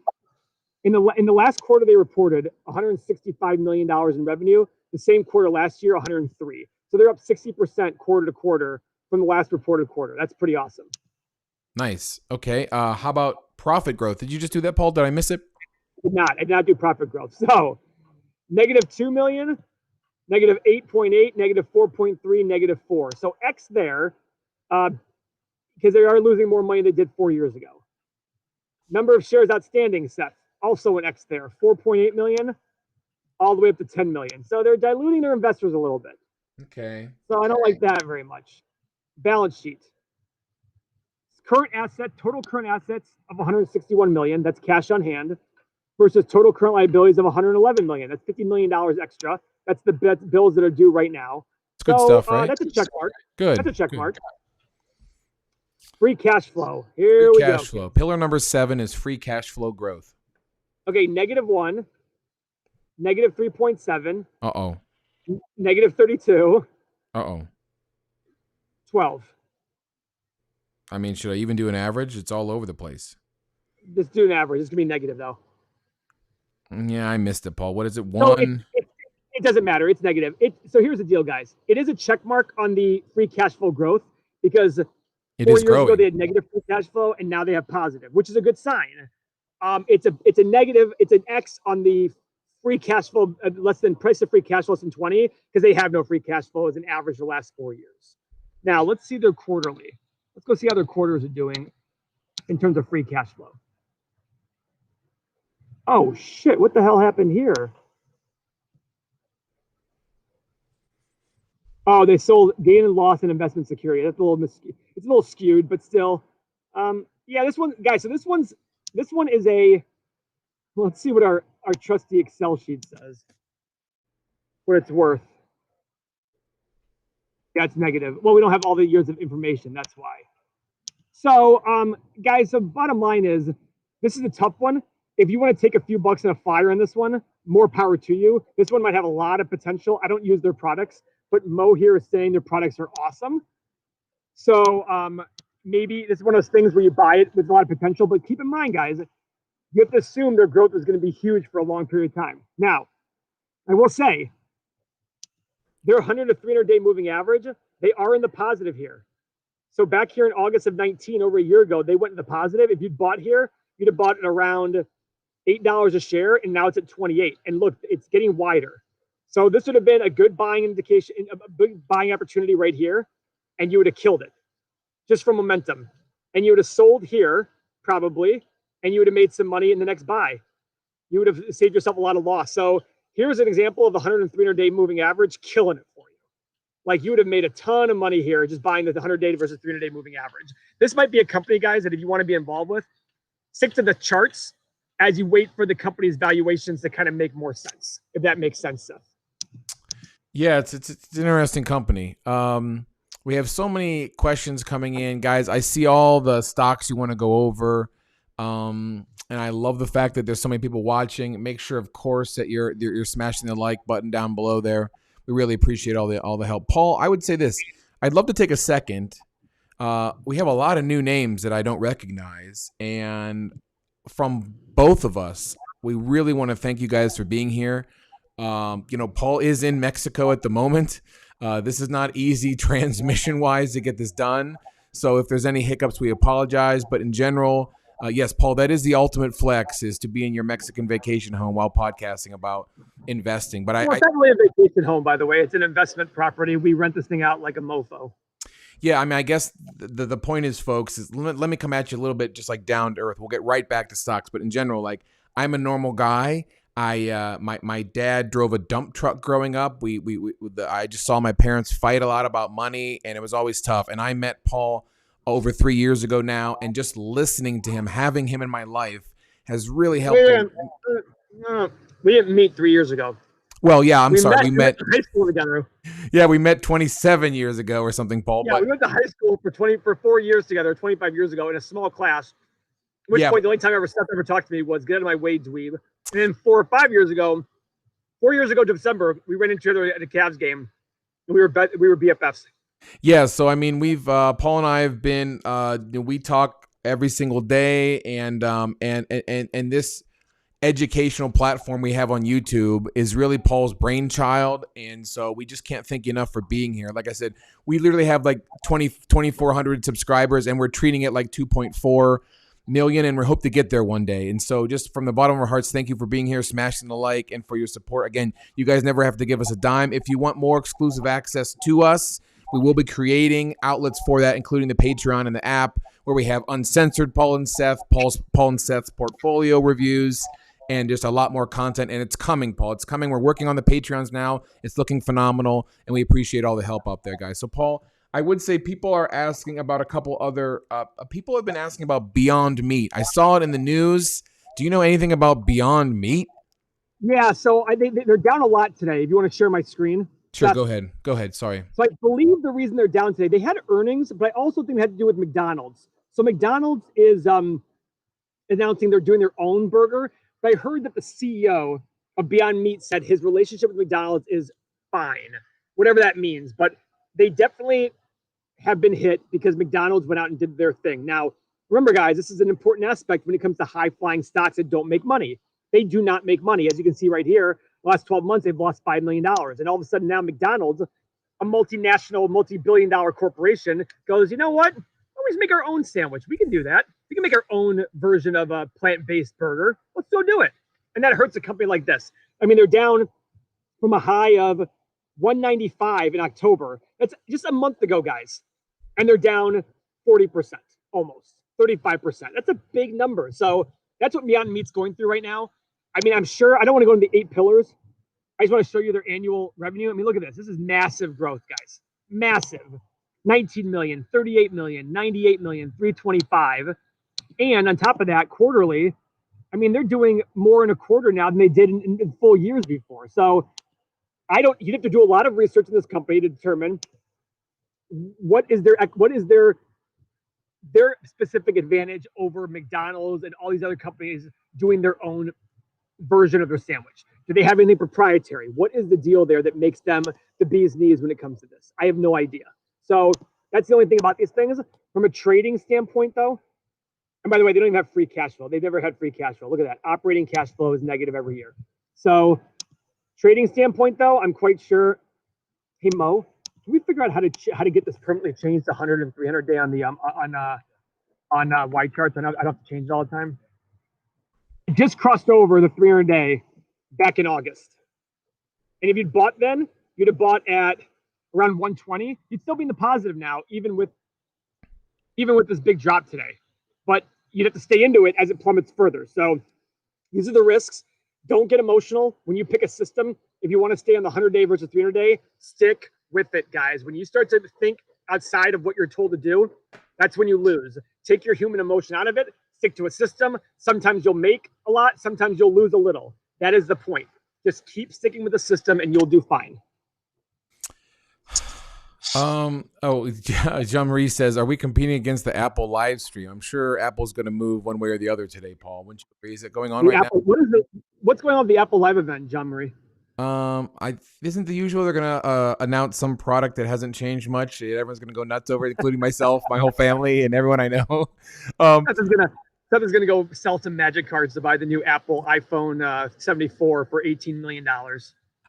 In the last quarter, they reported $165 million in revenue. The same quarter last year, 103. So they're up 60% quarter to quarter from the last reported quarter. That's pretty awesome. Nice. Okay. How about profit growth? Did you just do that, Paul? Did I miss it? I did not do profit growth. So negative 2 million, negative 8.8, negative 4.3, negative 4. So X there, because they are losing more money than they did 4 years ago. Number of shares outstanding, Seth, also an X there, 4.8 million, all the way up to 10 million. So they're diluting their investors a little bit. Okay. So I don't like that very much. Balance sheet. Total current assets of 161 million. That's cash on hand, versus total current liabilities of 111 million. That's $50 million extra. That's the bills that are due right now. It's good stuff, right? That's a check mark. Good. That's a check mark. Free cash flow. Here we go. Cash flow. Pillar number 7 is free cash flow growth. Okay, -1, -3.7. Uh-oh. -32. Uh-oh. 12. I mean, should I even do an average? It's all over the place. Just do an average. It's going to be negative, though. Yeah, I missed it, Paul. What is it? 1? No, it doesn't matter. It's negative. So here's the deal, guys. It is a check mark on the free cash flow growth, because 4 years ago they had negative free cash flow, and now they have positive, which is a good sign. It's a negative. It's an X on the free cash flow, less than price of free cash flow less than 20, because they have no free cash flow as an average the last 4 years. Now let's see their quarterly. Let's go see how their quarters are doing in terms of free cash flow. Oh shit! What the hell happened here? Oh, they sold gain and loss in investment security. That's it's a little skewed, but still. Yeah, this one, guys. So this one is a. Let's see what our trusty Excel sheet says. What it's worth. Yeah, it's negative. Well, we don't have all the years of information. That's why. So, guys, the bottom line is, this is a tough one. If you want to take a few bucks in a fire on this one, more power to you. This one might have a lot of potential. I don't use their products, but Mo here is saying their products are awesome. So maybe this is one of those things where you buy it with a lot of potential, but keep in mind, guys, you have to assume their growth is going to be huge for a long period of time. Now, I will say, their 100 to 300-day moving average, they are in the positive here. So back here in August of 19, over a year ago, they went in the positive. If you'd bought here, you'd have bought it around $8 a share, and now it's at 28. And look, it's getting wider. So this would have been a good buying indication, a big buying opportunity right here, and you would have killed it just from momentum. And you would have sold here probably, and you would have made some money in the next buy. You would have saved yourself a lot of loss. So here's an example of the 100 and 300-day moving average killing it for you. Like, you would have made a ton of money here just buying the 100-day versus 300-day moving average. This might be a company, guys, that if you want to be involved with, stick to the charts as you wait for the company's valuations to kind of make more sense, if that makes sense, Seth. Yeah, it's an interesting company. We have so many questions coming in, guys. I see all the stocks you want to go over, and I love the fact that there's so many people watching. Make sure, of course, that you're smashing the like button down below there. We really appreciate all the help. Paul, I would say this. I'd love to take a second. We have a lot of new names that I don't recognize, and from both of us, we really want to thank you guys for being here. Paul is in Mexico at the moment. This is not easy transmission-wise to get this done. So if there's any hiccups, we apologize. But in general, yes, Paul, that is the ultimate flex, is to be in your Mexican vacation home while podcasting about investing. But it's not really a vacation home, by the way. It's an investment property. We rent this thing out like a mofo. Yeah, I mean, I guess the point is, folks, is let me come at you a little bit just like down to earth. We'll get right back to stocks. But in general, like, I'm a normal guy. My dad drove a dump truck growing up. I just saw my parents fight a lot about money, and it was always tough. And I met Paul over 3 years ago now, and just listening to him, having him in my life, has really helped. We didn't meet 3 years ago. Well, yeah, I'm sorry. We met high school together. Yeah, we met 27 years ago or something, Paul. Yeah, we went to high school for 4 years together, 25 years ago in a small class. At which point, the only time Seth ever talked to me was get out of my way, dweeb. And then 4 years ago December, we ran into each other at a Cavs game. And we were BFFs. Yeah, so I mean, we've Paul and I have been we talk every single day, and this educational platform we have on YouTube is really Paul's brainchild, and so we just can't thank you enough for being here. Like I said, we literally have like 2,400 subscribers, and we're treating it like 2.4 million, and we hope to get there one day. And so just from the bottom of our hearts, thank you for being here, smashing the like, and for your support. Again, you guys never have to give us a dime. If you want more exclusive access to us, we will be creating outlets for that, including the Patreon and the app, where we have uncensored Paul and Seth's portfolio reviews, and just a lot more content. And it's coming, Paul. It's coming. We're working on the Patreons now. It's looking phenomenal, and we appreciate all the help out there, guys. So, Paul, I would say people are asking about a couple other people have been asking about Beyond Meat. I saw it in the news. Do you know anything about Beyond Meat? Yeah, so they're down a lot today. If you want to share my screen. Sure, go ahead. Sorry. So I believe the reason they're down today, they had earnings, but I also think it had to do with McDonald's. So McDonald's is announcing they're doing their own burger. But I heard that the CEO of Beyond Meat said his relationship with McDonald's is fine, whatever that means. But they definitely have been hit because McDonald's went out and did their thing. Now, remember, guys, this is an important aspect when it comes to high-flying stocks that don't make money. They do not make money. As you can see right here, the last 12 months, they've lost $5 million. And all of a sudden now McDonald's, a multinational, multi-billion-dollar corporation, goes, you know what? Always make our own sandwich. We can do that. We can make our own version of a plant-based burger. Let's go do it. And that hurts a company like this. I mean, they're down from a high of 195 in October. That's just a month ago, guys. And they're down 40%, almost 35%. That's a big number. So that's what Beyond Meat's going through right now. I mean, I'm sure I don't want to go into the 8 pillars. I just want to show you their annual revenue. I mean, look at this. This is massive growth, guys. Massive. 19 million, 38 million, 98 million, 325. And on top of that, quarterly, I mean, they're doing more in a quarter now than they did in full years before. So you'd have to do a lot of research in this company to determine what is their specific advantage over McDonald's and all these other companies doing their own version of their sandwich. Do they have anything proprietary? What is the deal there that makes them the bee's knees when it comes to this? I have no idea. So that's the only thing about these things. From a trading standpoint, though, and by the way, they don't even have free cash flow. They've never had free cash flow. Look at that. Operating cash flow is negative every year. So trading standpoint, though, I'm quite sure. Hey, Mo, can we figure out how to get this permanently changed to 100 and 300 day on the on wide charts? I don't have to change it all the time. It just crossed over the 300 day back in August. And if you'd bought then, you'd have bought at around 120. You'd still be in the positive now, even with this big drop today. But you'd have to stay into it as it plummets further. So these are the risks. Don't get emotional when you pick a system. If you want to stay on the 100-day versus 300-day, stick with it, guys. When you start to think outside of what you're told to do, that's when you lose. Take your human emotion out of it. Stick to a system. Sometimes you'll make a lot. Sometimes you'll lose a little. That is the point. Just keep sticking with the system and you'll do fine. Jean-Marie says, are we competing against the Apple live stream? I'm sure Apple's going to move one way or the other today, Paul. Wouldn't you agree? Is it going on right now? What's going on with the Apple live event, Jean-Marie? Isn't the usual they're going to announce some product that hasn't changed much? Everyone's going to go nuts over it, including myself, my whole family, and everyone I know. Something's going to go sell some magic cards to buy the new Apple iPhone 74 for $18 million.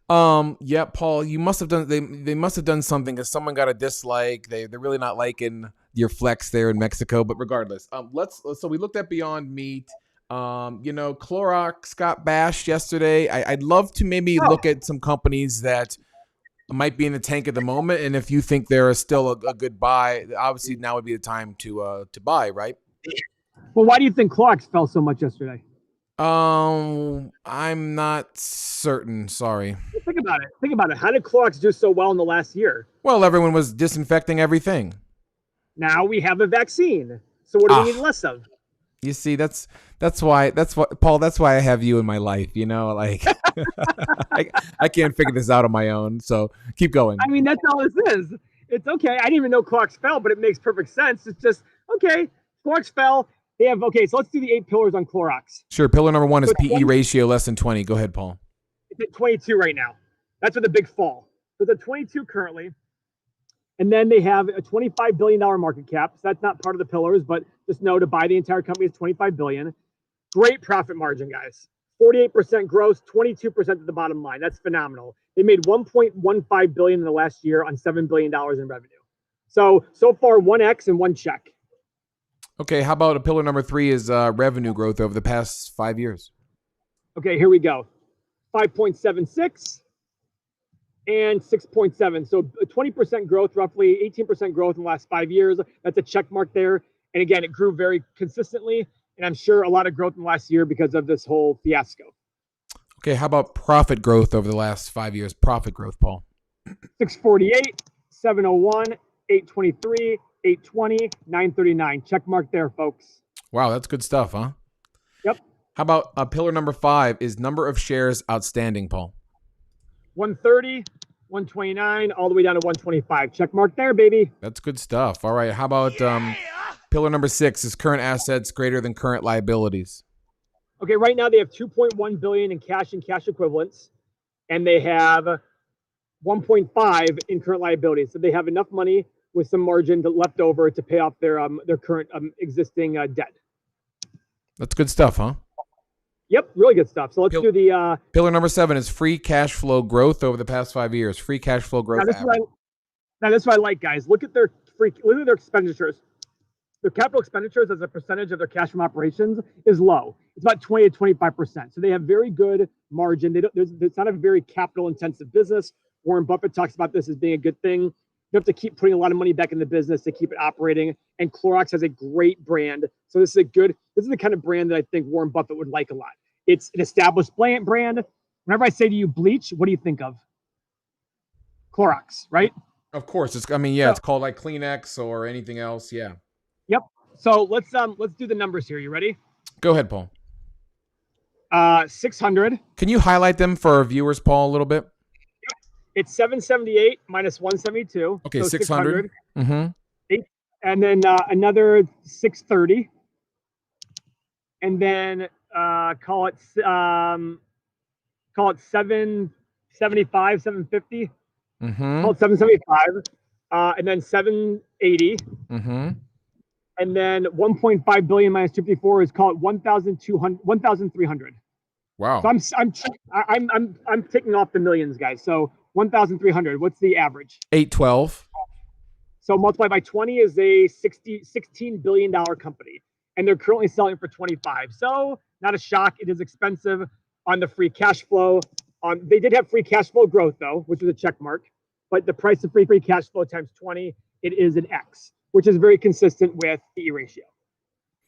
Yeah, Paul, you must have done. They must have done something because someone got a dislike. They're really not liking your flex there in Mexico. But regardless, so we looked at Beyond Meat. Clorox got bashed yesterday. I'd love to maybe look at some companies that might be in the tank at the moment, and if you think they're still a good buy, obviously now would be the time to buy, right? Well, why do you think Clorox fell so much yesterday? I'm not certain. Sorry. Well, think about it. Think about it. How did Clorox do so well in the last year? Well, everyone was disinfecting everything. Now we have a vaccine. So what do we need Ah, less of? you see, that's what Paul. That's why I have you in my life. Like I can't figure this out on my own. So keep going. I mean, that's all this is. It's okay. I didn't even know Clorox fell, but it makes perfect sense. It's just okay. Clorox fell. They have okay. So let's do the 8 pillars on Clorox. Sure. Pillar number one is So PE ratio less than 20. Go ahead, Paul. it's at 22 right now. That's with a big fall. So it's at 22 currently. And then they have a $25 billion market cap. So that's not part of the pillars, but just know to buy the entire company is $25 billion. Great profit margin, guys. 48% gross, 22% at the bottom line. That's phenomenal. They made $1.15 billion in the last year on $7 billion in revenue. So far, 1x and one check. Okay. How about pillar number three is revenue growth over the past 5 years? Okay, here we go. 5.76 and 6.7. So 20% growth, roughly 18% growth in the last 5 years. That's a check mark there. And again, it grew very consistently. And I'm sure a lot of growth in the last year because of this whole fiasco. Okay. How about profit growth over the last 5 years? Profit growth, Paul. 648, 701, 823, 820, 939. Check mark there, folks. Wow, that's good stuff, huh? Yep. How about pillar number five is number of shares outstanding, Paul? 130, 129, all the way down to 125. Check mark there, baby. That's good stuff. All right. How about pillar number six is current assets greater than current liabilities? Okay, right now they have 2.1 billion in cash and cash equivalents, and they have 1.5 in current liabilities. So they have enough money with some margin left over to pay off their current existing debt. That's good stuff, huh? Yep, really good stuff. So let's do the pillar number seven is free cash flow growth over the past 5 years. Free cash flow growth. Now this is what I like, guys. Look at their expenditures. Their capital expenditures as a percentage of their cash from operations is low. It's about 20 to 25%. So they have very good margin. It's not a very capital intensive business. Warren Buffett talks about this as being a good thing. You have to keep putting a lot of money back in the business to keep it operating. And Clorox has a great brand. So this is the kind of brand that I think Warren Buffett would like a lot. It's an established brand. Whenever I say to you bleach, what do you think of? Clorox, right? Of course. It's called like Kleenex or anything else. Yeah. Yep. So let's do the numbers here. You ready? Go ahead, Paul. 600. Can you highlight them for our viewers, Paul, a little bit? It's 778 minus 172. Okay, so 600. Mm-hmm. And then another 630. And then call it 775, 750. Mm-hmm. Call it 775. And then 780. Mm-hmm. And then 1.5 billion minus 254 is called 1,300. Wow. So I'm taking off the millions, guys. So 1,300. What's the average? 812. So multiplied by 20 is a $16 billion company, and they're currently selling for 25. So not a shock. It is expensive on the free cash flow. They did have free cash flow growth though, which was a check mark, but the price of free cash flow times 20, it is an X, which is very consistent with PE ratio.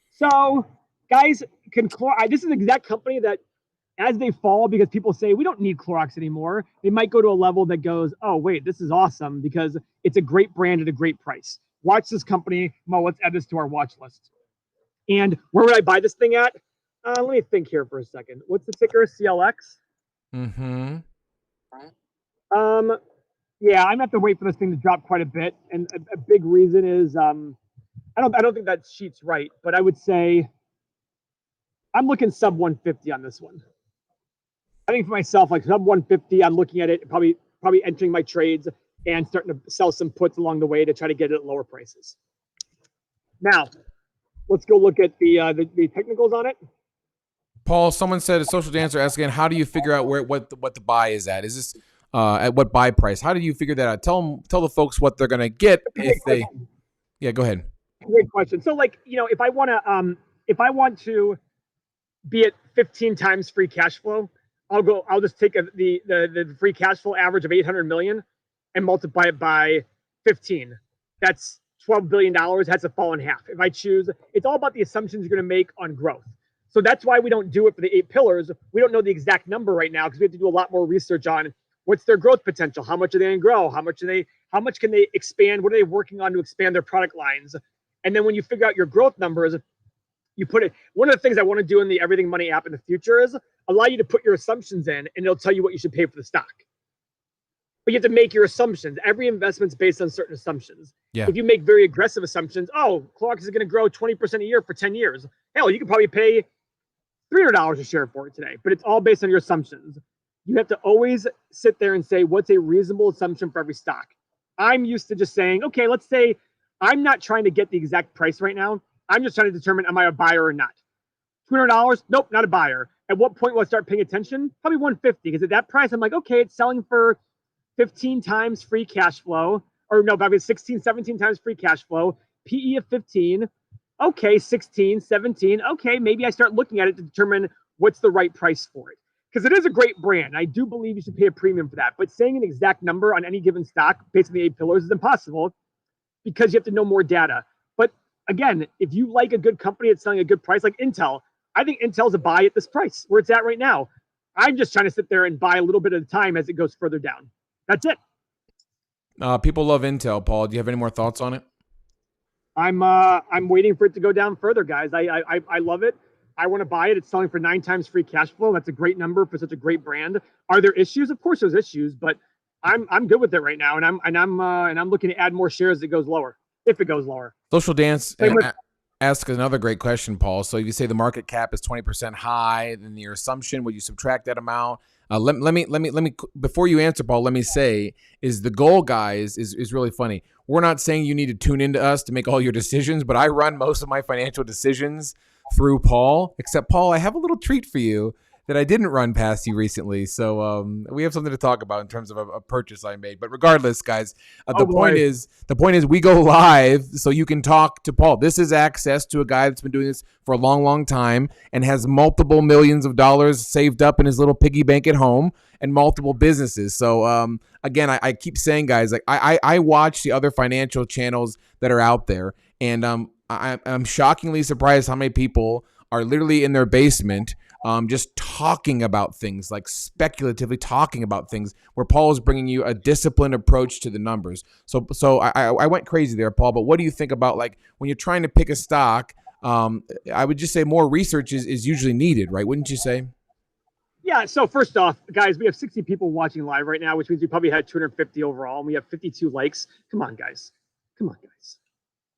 So guys, this is the exact company that as they fall, because people say we don't need Clorox anymore, they might go to a level that goes, oh, wait, this is awesome because it's a great brand at a great price. Watch this company. Mo, let's add this to our watch list. And where would I buy this thing at? Let me think here for a second. What's the ticker? CLX? Mm-hmm. Yeah, I'm gonna have to wait for this thing to drop quite a bit. And a big reason is I don't think that sheet's right, but I would say I'm looking sub 150 on this one. I think for myself, like sub 150, I'm looking at it, probably entering my trades and starting to sell some puts along the way to try to get it at lower prices. Now, let's go look at the technicals on it. Paul, someone said a social dancer asked again, how do you figure out what the buy is at? Is this at what buy price? How do you figure that out? Tell the folks what they're gonna get if they. Yeah, go ahead. Great question. So, like, if I want to be at 15 times free cash flow, I'll just take the free cash flow average of 800 million and multiply it by 15. That's $12 billion, has to fall in half. If I choose, it's all about the assumptions you're going to make on growth. So that's why we don't do it for the 8 pillars. We don't know the exact number right now because we have to do a lot more research on what's their growth potential, how much are they going to grow, how much can they expand, what are they working on to expand their product lines. And then when you figure out your growth numbers, you put it. One of the things I want to do in the Everything Money app in the future is allow you to put your assumptions in, and it'll tell you what you should pay for the stock. But you have to make your assumptions. Every investment's based on certain assumptions. Yeah. If you make very aggressive assumptions, Clorox is going to grow 20% a year for 10 years. Hell, you could probably pay $300 a share for it today, but it's all based on your assumptions. You have to always sit there and say, what's a reasonable assumption for every stock? I'm used to just saying, okay, let's say I'm not trying to get the exact price right now. I'm just trying to determine, am I a buyer or not? $200? Nope, not a buyer. At what point will I start paying attention? Probably 150, because at that price, I'm like, okay, it's selling for 15 times free cash flow, or no, probably 16, 17 times free cash flow, PE of 15. Okay, 16, 17. Okay, maybe I start looking at it to determine what's the right price for it. Because it is a great brand. I do believe you should pay a premium for that. But saying an exact number on any given stock based on the 8 pillars is impossible because you have to know more data. But again, if you like a good company that's selling a good price, like Intel, I think Intel's a buy at this price where it's at right now. I'm just trying to sit there and buy a little bit at a time as it goes further down. That's it. People love Intel, Paul. Do you have any more thoughts on it? I'm waiting for it to go down further, guys. I love it. I want to buy it. It's selling for 9 times free cash flow. That's a great number for such a great brand. Are there issues? Of course, there's issues, but I'm good with it right now, and I'm looking to add more shares as it goes lower, if it goes lower. Social Dance asks another great question, Paul. So if you say the market cap is 20% high, then your assumption, would you subtract that amount? Let me before you answer, Paul, let me say is the goal, guys, is really funny. We're not saying you need to tune into us to make all your decisions, but I run most of my financial decisions through Paul, except Paul, I have a little treat for you that I didn't run past you recently. So we have something to talk about in terms of a purchase I made. But regardless, guys, the point is we go live so you can talk to Paul. This is access to a guy that's been doing this for a long, long time and has multiple millions of dollars saved up in his little piggy bank at home and multiple businesses. So again, I keep saying, guys, like I watch the other financial channels that are out there, and I'm shockingly surprised how many people are literally in their basement just talking about things, like speculatively talking about things, where Paul is bringing you a disciplined approach to the numbers. So I went crazy there, Paul, but what do you think about, like, when you're trying to pick a stock, I would just say more research is usually needed, right? Wouldn't you say? Yeah, so first off, guys, we have 60 people watching live right now, which means we probably had 250 overall, and we have 52 likes. Come on, guys.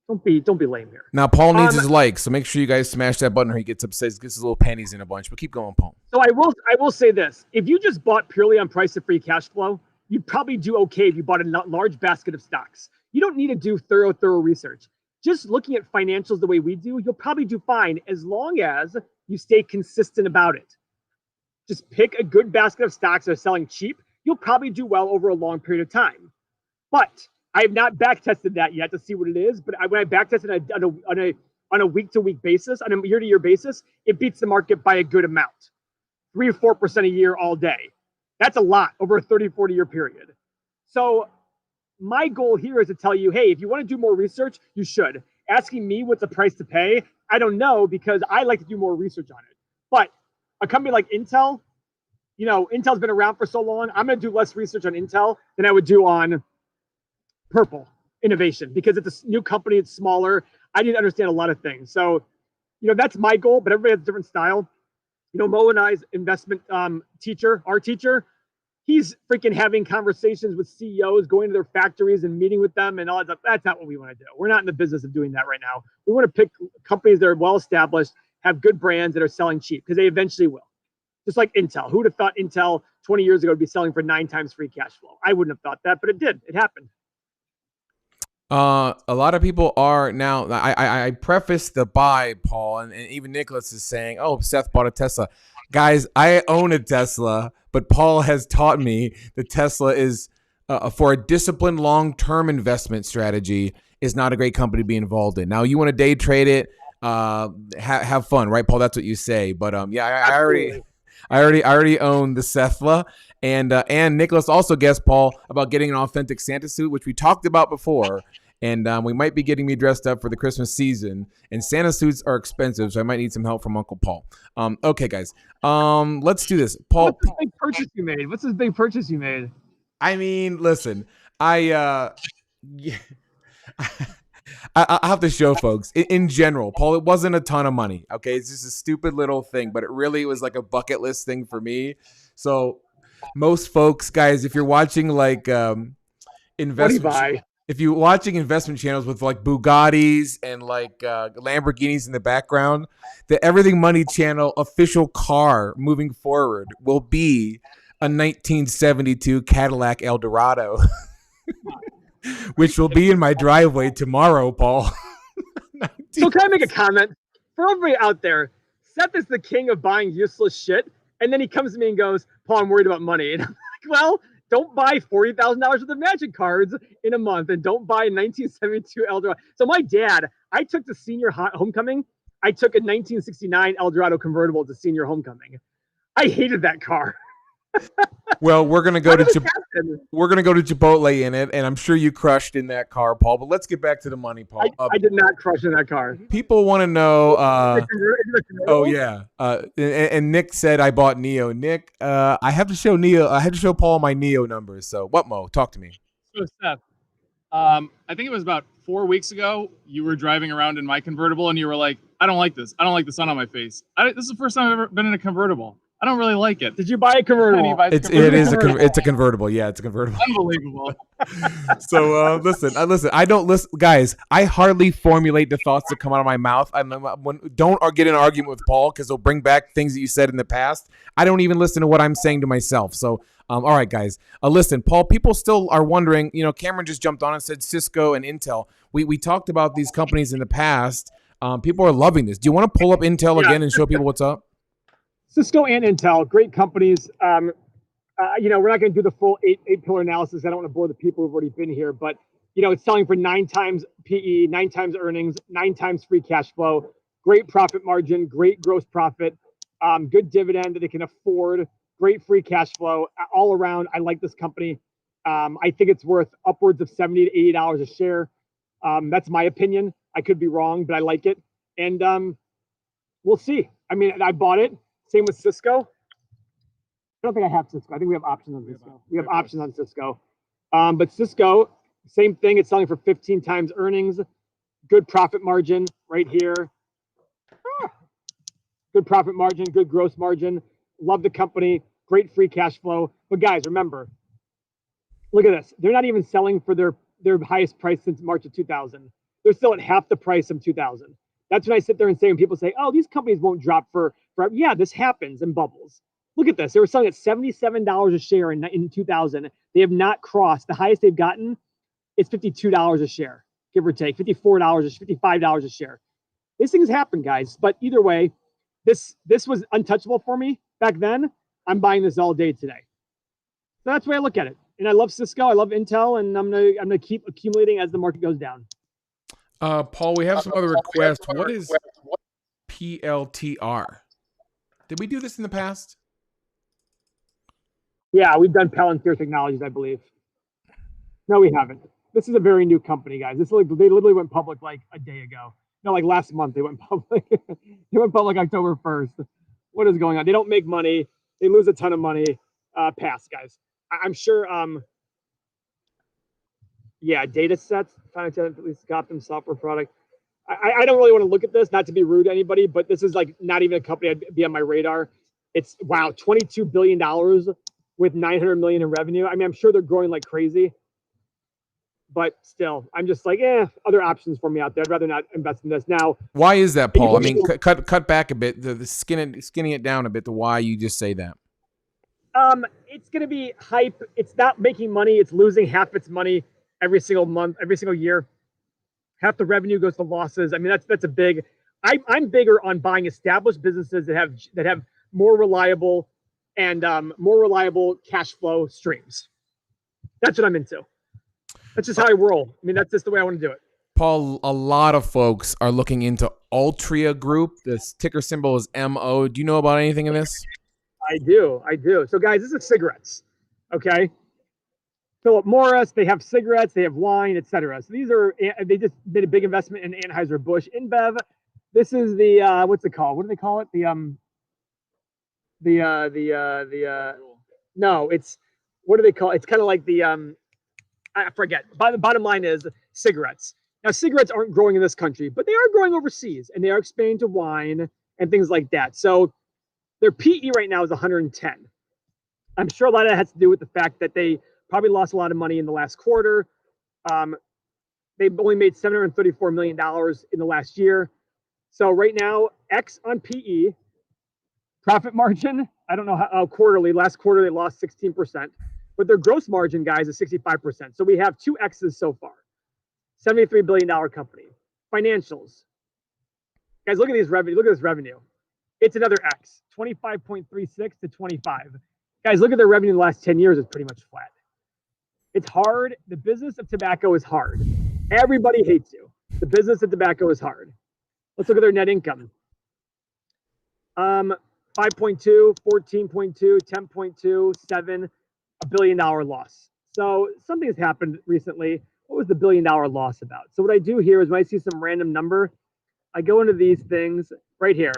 Don't be lame here. Now, Paul needs his likes, so make sure you guys smash that button or he gets upset, gets his little panties in a bunch. But keep going, Paul. So I will say this. If you just bought purely on price of free cash flow, you'd probably do okay if you bought a large basket of stocks. You don't need to do thorough research. Just looking at financials the way we do, you'll probably do fine as long as you stay consistent about it. Just pick a good basket of stocks that are selling cheap. You'll probably do well over a long period of time. But I have not back tested that yet to see what it is. But when I back tested on a week-to-week basis, on a year-to-year basis, it beats the market by a good amount. 3 or 4% a year all day. That's a lot over a 30, 40-year period. So my goal here is to tell you, hey, if you want to do more research, you should. Asking me what's the price to pay, I don't know, because I like to do more research on it. But a company like Intel, Intel's been around for so long, I'm going to do less research on Intel than I would do on Purple Innovation, because it's a new company, it's smaller. I need to understand a lot of things. So, that's my goal, but everybody has a different style. Mo and I's investment teacher, our teacher, he's freaking having conversations with CEOs, going to their factories and meeting with them and all that stuff. That's not what we want to do. We're not in the business of doing that right now. We want to pick companies that are well-established, have good brands that are selling cheap, because they eventually will. Just like Intel. Who would have thought Intel 20 years ago would be selling for 9 times free cash flow? I wouldn't have thought that, but it did. It happened. A lot of people are now. I preface the buy, Paul, and even Nicholas is saying, "Oh, Seth bought a Tesla." Guys, I own a Tesla, but Paul has taught me that Tesla is for a disciplined long-term investment strategy is not a great company to be involved in. Now, you want to day trade it, have fun, right, Paul? That's what you say. But yeah, I already own the Tesla. And Nicholas also guessed, Paul, about getting an authentic Santa suit, which we talked about before. and we might be getting me dressed up for the Christmas season. And Santa suits are expensive, so I might need some help from Uncle Paul. Okay, guys, let's do this. Paul, what's this big purchase you made? What's this big purchase you made? I mean, listen, I have to show folks in general, Paul, it wasn't a ton of money. Okay. It's just a stupid little thing, but it really was like a bucket list thing for me. So most folks, guys, if you're watching like investment, if you're watching investment channels with like Bugattis and like Lamborghinis in the background, the Everything Money channel official car moving forward will be a 1972 Cadillac Eldorado. Which will be in my driveway tomorrow, Paul. So can I make a comment? For everybody out there, Seth is the king of buying useless shit. And then he comes to me and goes, Paul, I'm worried about money. And I'm like, well, don't buy $40,000 worth of magic cards in a month. And don't buy a 1972 Eldorado. So my dad, I took the senior homecoming. I took a 1969 Eldorado convertible to senior homecoming. I hated that car. Well, we're gonna go to Chipotle in it, and I'm sure you crushed in that car, Paul. But let's get back to the money, Paul. I did not crush in that car. People want to know. Oh yeah, and Nick said I bought Neo. Nick, I have to show Neo. I had to show Paul my Neo numbers. So what, Mo? Talk to me. So Seth, I think it was about 4 weeks ago. You were driving around in my convertible, and you were like, "I don't like this. I don't like the sun on my face. This is the first time I've ever been in a convertible. I don't really like it." Did you buy a convertible? It's a convertible. Yeah, it's a convertible. Unbelievable. So listen. I don't listen, guys. I hardly formulate the thoughts that come out of my mouth. Don't get in an argument with Paul because he'll bring back things that you said in the past. I don't even listen to what I'm saying to myself. So all right, guys. Listen, Paul. People still are wondering. You know, Cameron just jumped on and said Cisco and Intel. We talked about these companies in the past. People are loving this. Do you want to pull up Intel again and show people what's up? Cisco and Intel, great companies. We're not going to do the full eight pillar analysis. I don't want to bore the people who've already been here, but it's selling for 9 times PE, 9 times earnings, 9 times free cash flow, great profit margin, great gross profit, good dividend that they can afford, great free cash flow all around. I like this company. I think it's worth upwards of $70 to $80 a share. That's my opinion. I could be wrong, but I like it. And we'll see. I mean, I bought it. Same with Cisco. I don't think I have Cisco. I think we have options on Cisco. We have options on Cisco. But Cisco, same thing. It's selling for 15 times earnings. Good profit margin right here. Good profit margin, good gross margin. Love the company. Great free cash flow. But guys, remember, look at this. They're not even selling for their highest price since March of 2000. They're still at half the price of 2000. That's when I sit there and say, when people say, oh, these companies won't drop for yeah, this happens in bubbles. Look at this. They were selling at $77 a share in 2000. They have not crossed. The highest they've gotten is $52 a share, give or take, $54, $55 a share. These things happen, guys. But either way, this was untouchable for me back then. I'm buying this all day today. So that's the way I look at it. And I love Cisco. I love Intel. And I'm gonna keep accumulating as the market goes down. Paul, we have some other requests. What is PLTR? Did we do this in the past? Yeah, we've done Palantir Technologies, I believe. No, we haven't. This is a very new company, guys. They literally went public like a day ago. No, like last month they went public. They went public October 1st. What is going on? They don't make money. They lose a ton of money. Pass, guys. I'm sure. Data sets. At least got them software product. I don't really want to look at this, not to be rude to anybody, but this is like not even a company I'd be on my radar. It's $22 billion with $900 million in revenue. I mean, I'm sure they're growing like crazy, but still, I'm just like, other options for me out there. I'd rather not invest in this now. Why is that, Paul? I mean, cut back a bit, the skinning it down a bit to why you just say that. It's going to be hype. It's not making money. It's losing half its money every single month, every single year. Half the revenue goes to losses. I mean, that's a big. I'm bigger on buying established businesses that have more reliable and more reliable cash flow streams. That's what I'm into. That's just how I roll. I mean, that's just the way I want to do it. Paul, a lot of folks are looking into Altria Group. The ticker symbol is MO. Do you know about anything in this? I do. So, guys, this is cigarettes. Okay. Philip Morris. They have cigarettes. They have wine, etc. So they just did a big investment in Anheuser-Busch InBev. This is the what's it called? What do they call it? No, it's what do they call it? It's kind of like I forget. The bottom line is cigarettes. Now, cigarettes aren't growing in this country, but they are growing overseas, and they are expanding to wine and things like that. So their PE right now is 110. I'm sure a lot of that has to do with the fact that they probably lost a lot of money in the last quarter. They've only made $734 million in the last year. So right now, X on PE, profit margin, I don't know how quarterly. Last quarter, they lost 16%. But their gross margin, guys, is 65%. So we have two X's so far. $73 billion company. Financials. Guys, look at these revenue. Look at this revenue. It's another X. 25.36 to 25. Guys, look at their revenue in the last 10 years. It's pretty much flat. It's hard. The business of tobacco is hard. Everybody hates you. The business of tobacco is hard. Let's look at their net income. 5.2, 14.2, 10.2, 7, $1 billion loss. So something has happened recently. What was the $1 billion loss about? So what I do here is when I see some random number, I go into these things right here.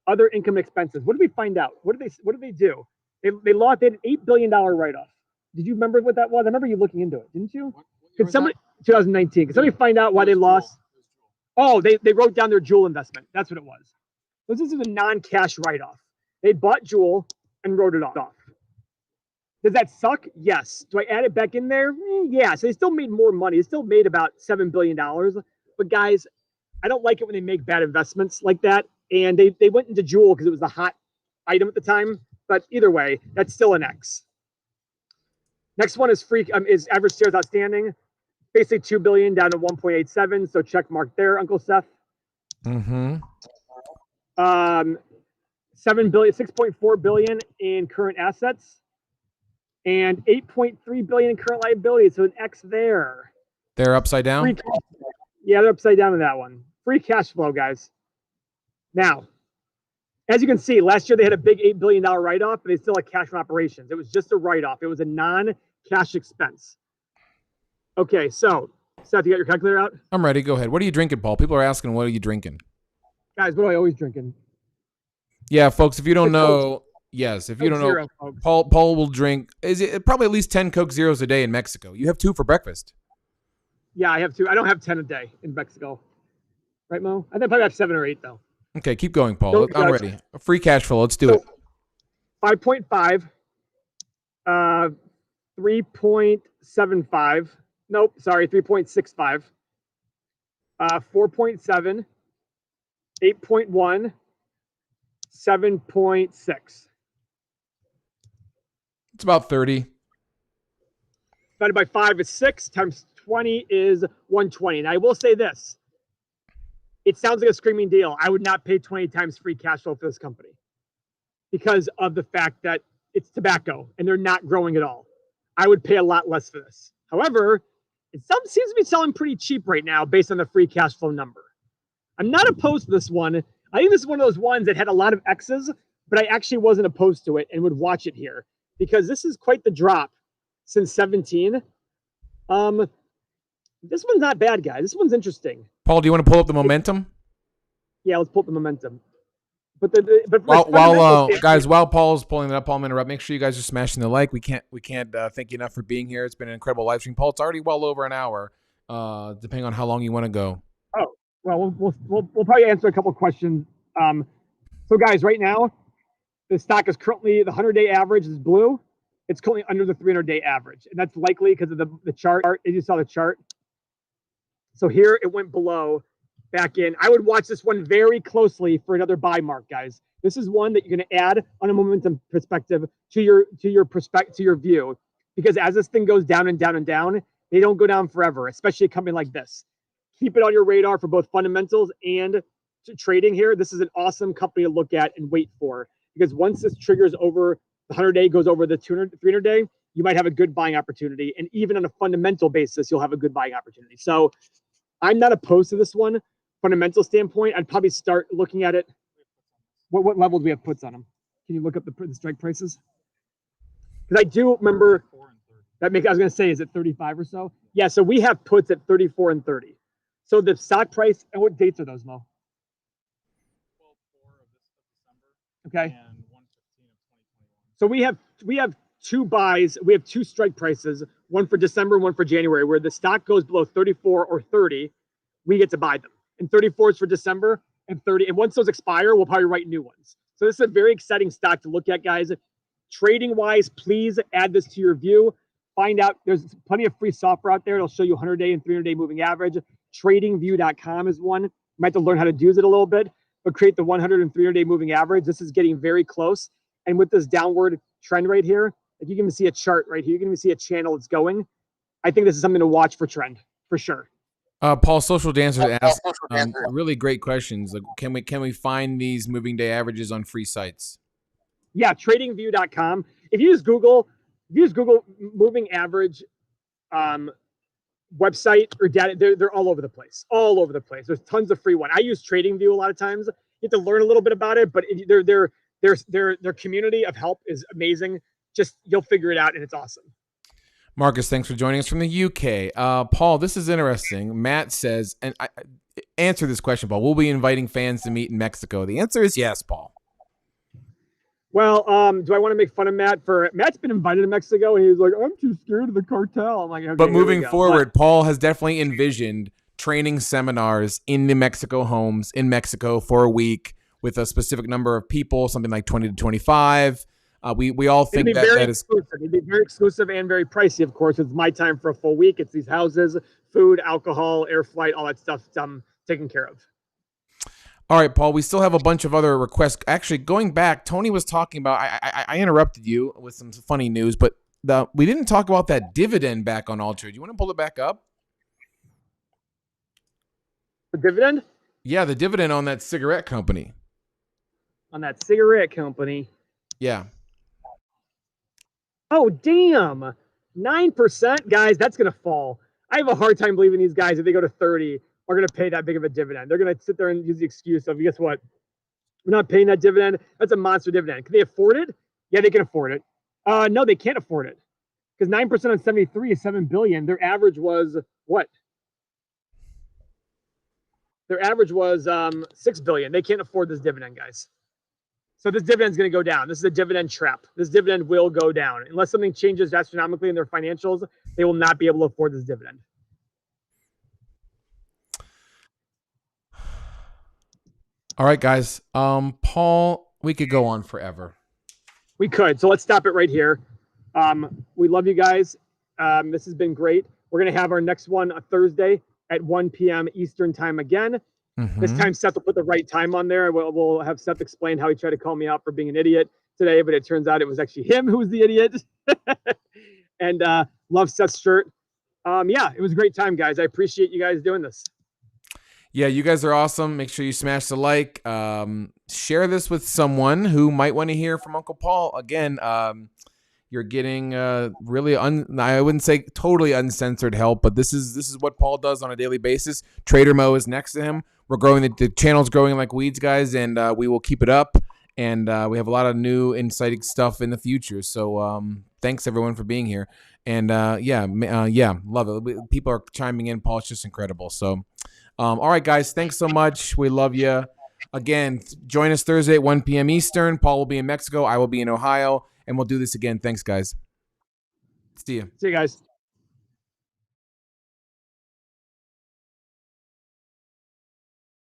Other income expenses. What did we find out? What did they do? They lost an $8 billion write-off. Did you remember what that was? I remember you looking into it, didn't you? Could somebody 2019? Could somebody find out why they lost? Oh, they wrote down their Juul investment. That's what it was. So this is a non-cash write-off. They bought Juul and wrote it off. Does that suck? Yes. Do I add it back in there? Yeah. So they still made more money. They still made about $7 billion. But guys, I don't like it when they make bad investments like that. And they went into Juul because it was the hot item at the time. But either way, that's still an X. Next one is is average shares outstanding. Basically 2 billion down to 1.87. So check mark there, Uncle Seth. Mm-hmm. 6.4 billion in current assets. And 8.3 billion in current liabilities. So an X there. They're upside down? Yeah, they're upside down in that one. Free cash flow, guys. Now, as you can see, last year they had a big $8 billion write-off, but they still had cash from operations. It was just a write-off. It was a non-cash expense. Okay, so, Seth, you got your calculator out? I'm ready. Go ahead. What are you drinking, Paul? People are asking, what are you drinking? Guys, what am I always drinking? Yeah, folks, if you don't know, yes, if you don't know, Paul will drink, probably at least 10 Coke Zeros a day in Mexico. You have 2 for breakfast. Yeah, I have 2. I don't have 10 a day in Mexico. Right, Mo? I think I probably have 7 or 8, though. Okay, keep going, Paul. I'm ready. Free cash flow. Let's do it. 5.5, 3.75. Nope, sorry, 3.65. 4.7, 8.1, 7.6. It's about 30. Divided by 5 is 6, times 20 is 120. And I will say this. It sounds like a screaming deal. I would not pay 20 times free cash flow for this company because of the fact that it's tobacco and they're not growing at all. I would pay a lot less for this. However, it seems to be selling pretty cheap right now based on the free cash flow number. I'm not opposed to this one. I think this is one of those ones that had a lot of X's, but I actually wasn't opposed to it and would watch it here because this is quite the drop since 17. This one's not bad, guys. This one's interesting. Paul, do you want to pull up the momentum? Yeah, let's pull up the momentum. But while Paul's pulling it up, Paul, I'm interrupt. Make sure you guys are smashing the like. We can't thank you enough for being here. It's been an incredible live stream, Paul. It's already well over an hour, depending on how long you want to go. Oh, well, we'll probably answer a couple of questions. So, guys, right now, the stock is currently the 100-day average is blue. It's currently under the 300-day average, and that's likely because of the chart. As you saw the chart. So here it went below, back in. I would watch this one very closely for another buy mark, guys. This is one that you're going to add on a momentum perspective to your view, because as this thing goes down and down and down, they don't go down forever, especially a company like this. Keep it on your radar for both fundamentals and trading here. This is an awesome company to look at and wait for, because once this triggers over the 100-day, goes over the 300-day, you might have a good buying opportunity. And even on a fundamental basis, you'll have a good buying opportunity. So I'm not opposed to this one. Fundamental standpoint, I'd probably start looking at it. What level do we have puts on them? Can you look up the strike prices? Because I do remember That makes, I was going to say, is it 35 or so? Yeah. So we have puts at 34 and 30. So the stock price, and what dates are those, Mo? 12/4 of December. Okay. And 1/15 of 2021. So we have two buys. We have two strike prices, one for December, one for January, where the stock goes below 34 or 30, we get to buy them. And 34 is for December, and 30. And once those expire, we'll probably write new ones. So this is a very exciting stock to look at, guys. Trading wise, please add this to your view. Find out, there's plenty of free software out there. It'll show you 100-day and 300-day moving average. Tradingview.com is one. You might have to learn how to use it a little bit, but create the 100 and 300-day moving average. This is getting very close. And with this downward trend right here, like you can even see a chart right here. You can even see a channel it's going. I think this is something to watch for trend, for sure. Paul, Social Dancer asked really great questions. Like, can we find these moving day averages on free sites? Yeah, tradingview.com. If you use Google moving average website or data, they're all over the place. All over the place. There's tons of free one. I use TradingView a lot of times. You have to learn a little bit about it, but their community of help is amazing. Just you'll figure it out, and it's awesome. Marcus, thanks for joining us from the UK. Paul, this is interesting. Matt says, and answer this question, Paul. Will we be inviting fans to meet in Mexico? The answer is yes, Paul. Well, do I want to make fun of Matt for Matt's been invited to Mexico and he's like, I'm too scared of the cartel. I'm like, okay, but moving forward, Paul has definitely envisioned training seminars in New Mexico homes in Mexico for a week with a specific number of people, something like 20 to 25. We all think that is exclusive. It'd be very exclusive and very pricey, of course. It's my time for a full week. It's these houses, food, alcohol, air flight, all that stuff taken care of. All right, Paul, we still have a bunch of other requests. Actually, going back, Tony was talking about, I interrupted you with some funny news, but we didn't talk about that dividend back on Altria. Do you want to pull it back up? The dividend? Yeah, the dividend on that cigarette company. On that cigarette company? Yeah. Oh, damn. 9%? Guys, that's going to fall. I have a hard time believing these guys, if they go to 30, are going to pay that big of a dividend. They're going to sit there and use the excuse of, guess what? We're not paying that dividend. That's a monster dividend. Can they afford it? Yeah, they can afford it. No, they can't afford it. Because 9% on 73 is $7 billion. Their average was what? Their average was $6 billion. They can't afford this dividend, guys. So this dividend is going to go down. This is a dividend trap. This dividend will go down. Unless something changes astronomically in their financials, they will not be able to afford this dividend. All right, guys. Paul, we could go on forever. We could. So let's stop it right here. We love you guys. This has been great. We're going to have our next one on Thursday at 1 p.m. Eastern time again. Mm-hmm. This time Seth will put the right time on there. We'll have Seth explain how he tried to call me out for being an idiot today, but it turns out it was actually him who was the idiot. And love Seth's shirt. Yeah, it was a great time, guys. I appreciate you guys doing this. Yeah, you guys are awesome. Make sure you smash the like. Share this with someone who might want to hear from Uncle Paul. Again, you're getting really I wouldn't say totally uncensored help, but this is what Paul does on a daily basis. Trader Mo is next to him. We're growing, the channel's growing like weeds, guys, and we will keep it up. And we have a lot of new exciting stuff in the future. So thanks everyone for being here. And yeah, love it. People are chiming in. Paul, it's just incredible. So all right, guys, thanks so much. We love you. Again, join us Thursday at 1 p.m. Eastern. Paul will be in Mexico. I will be in Ohio. And we'll do this again. Thanks, guys. See you. See you guys.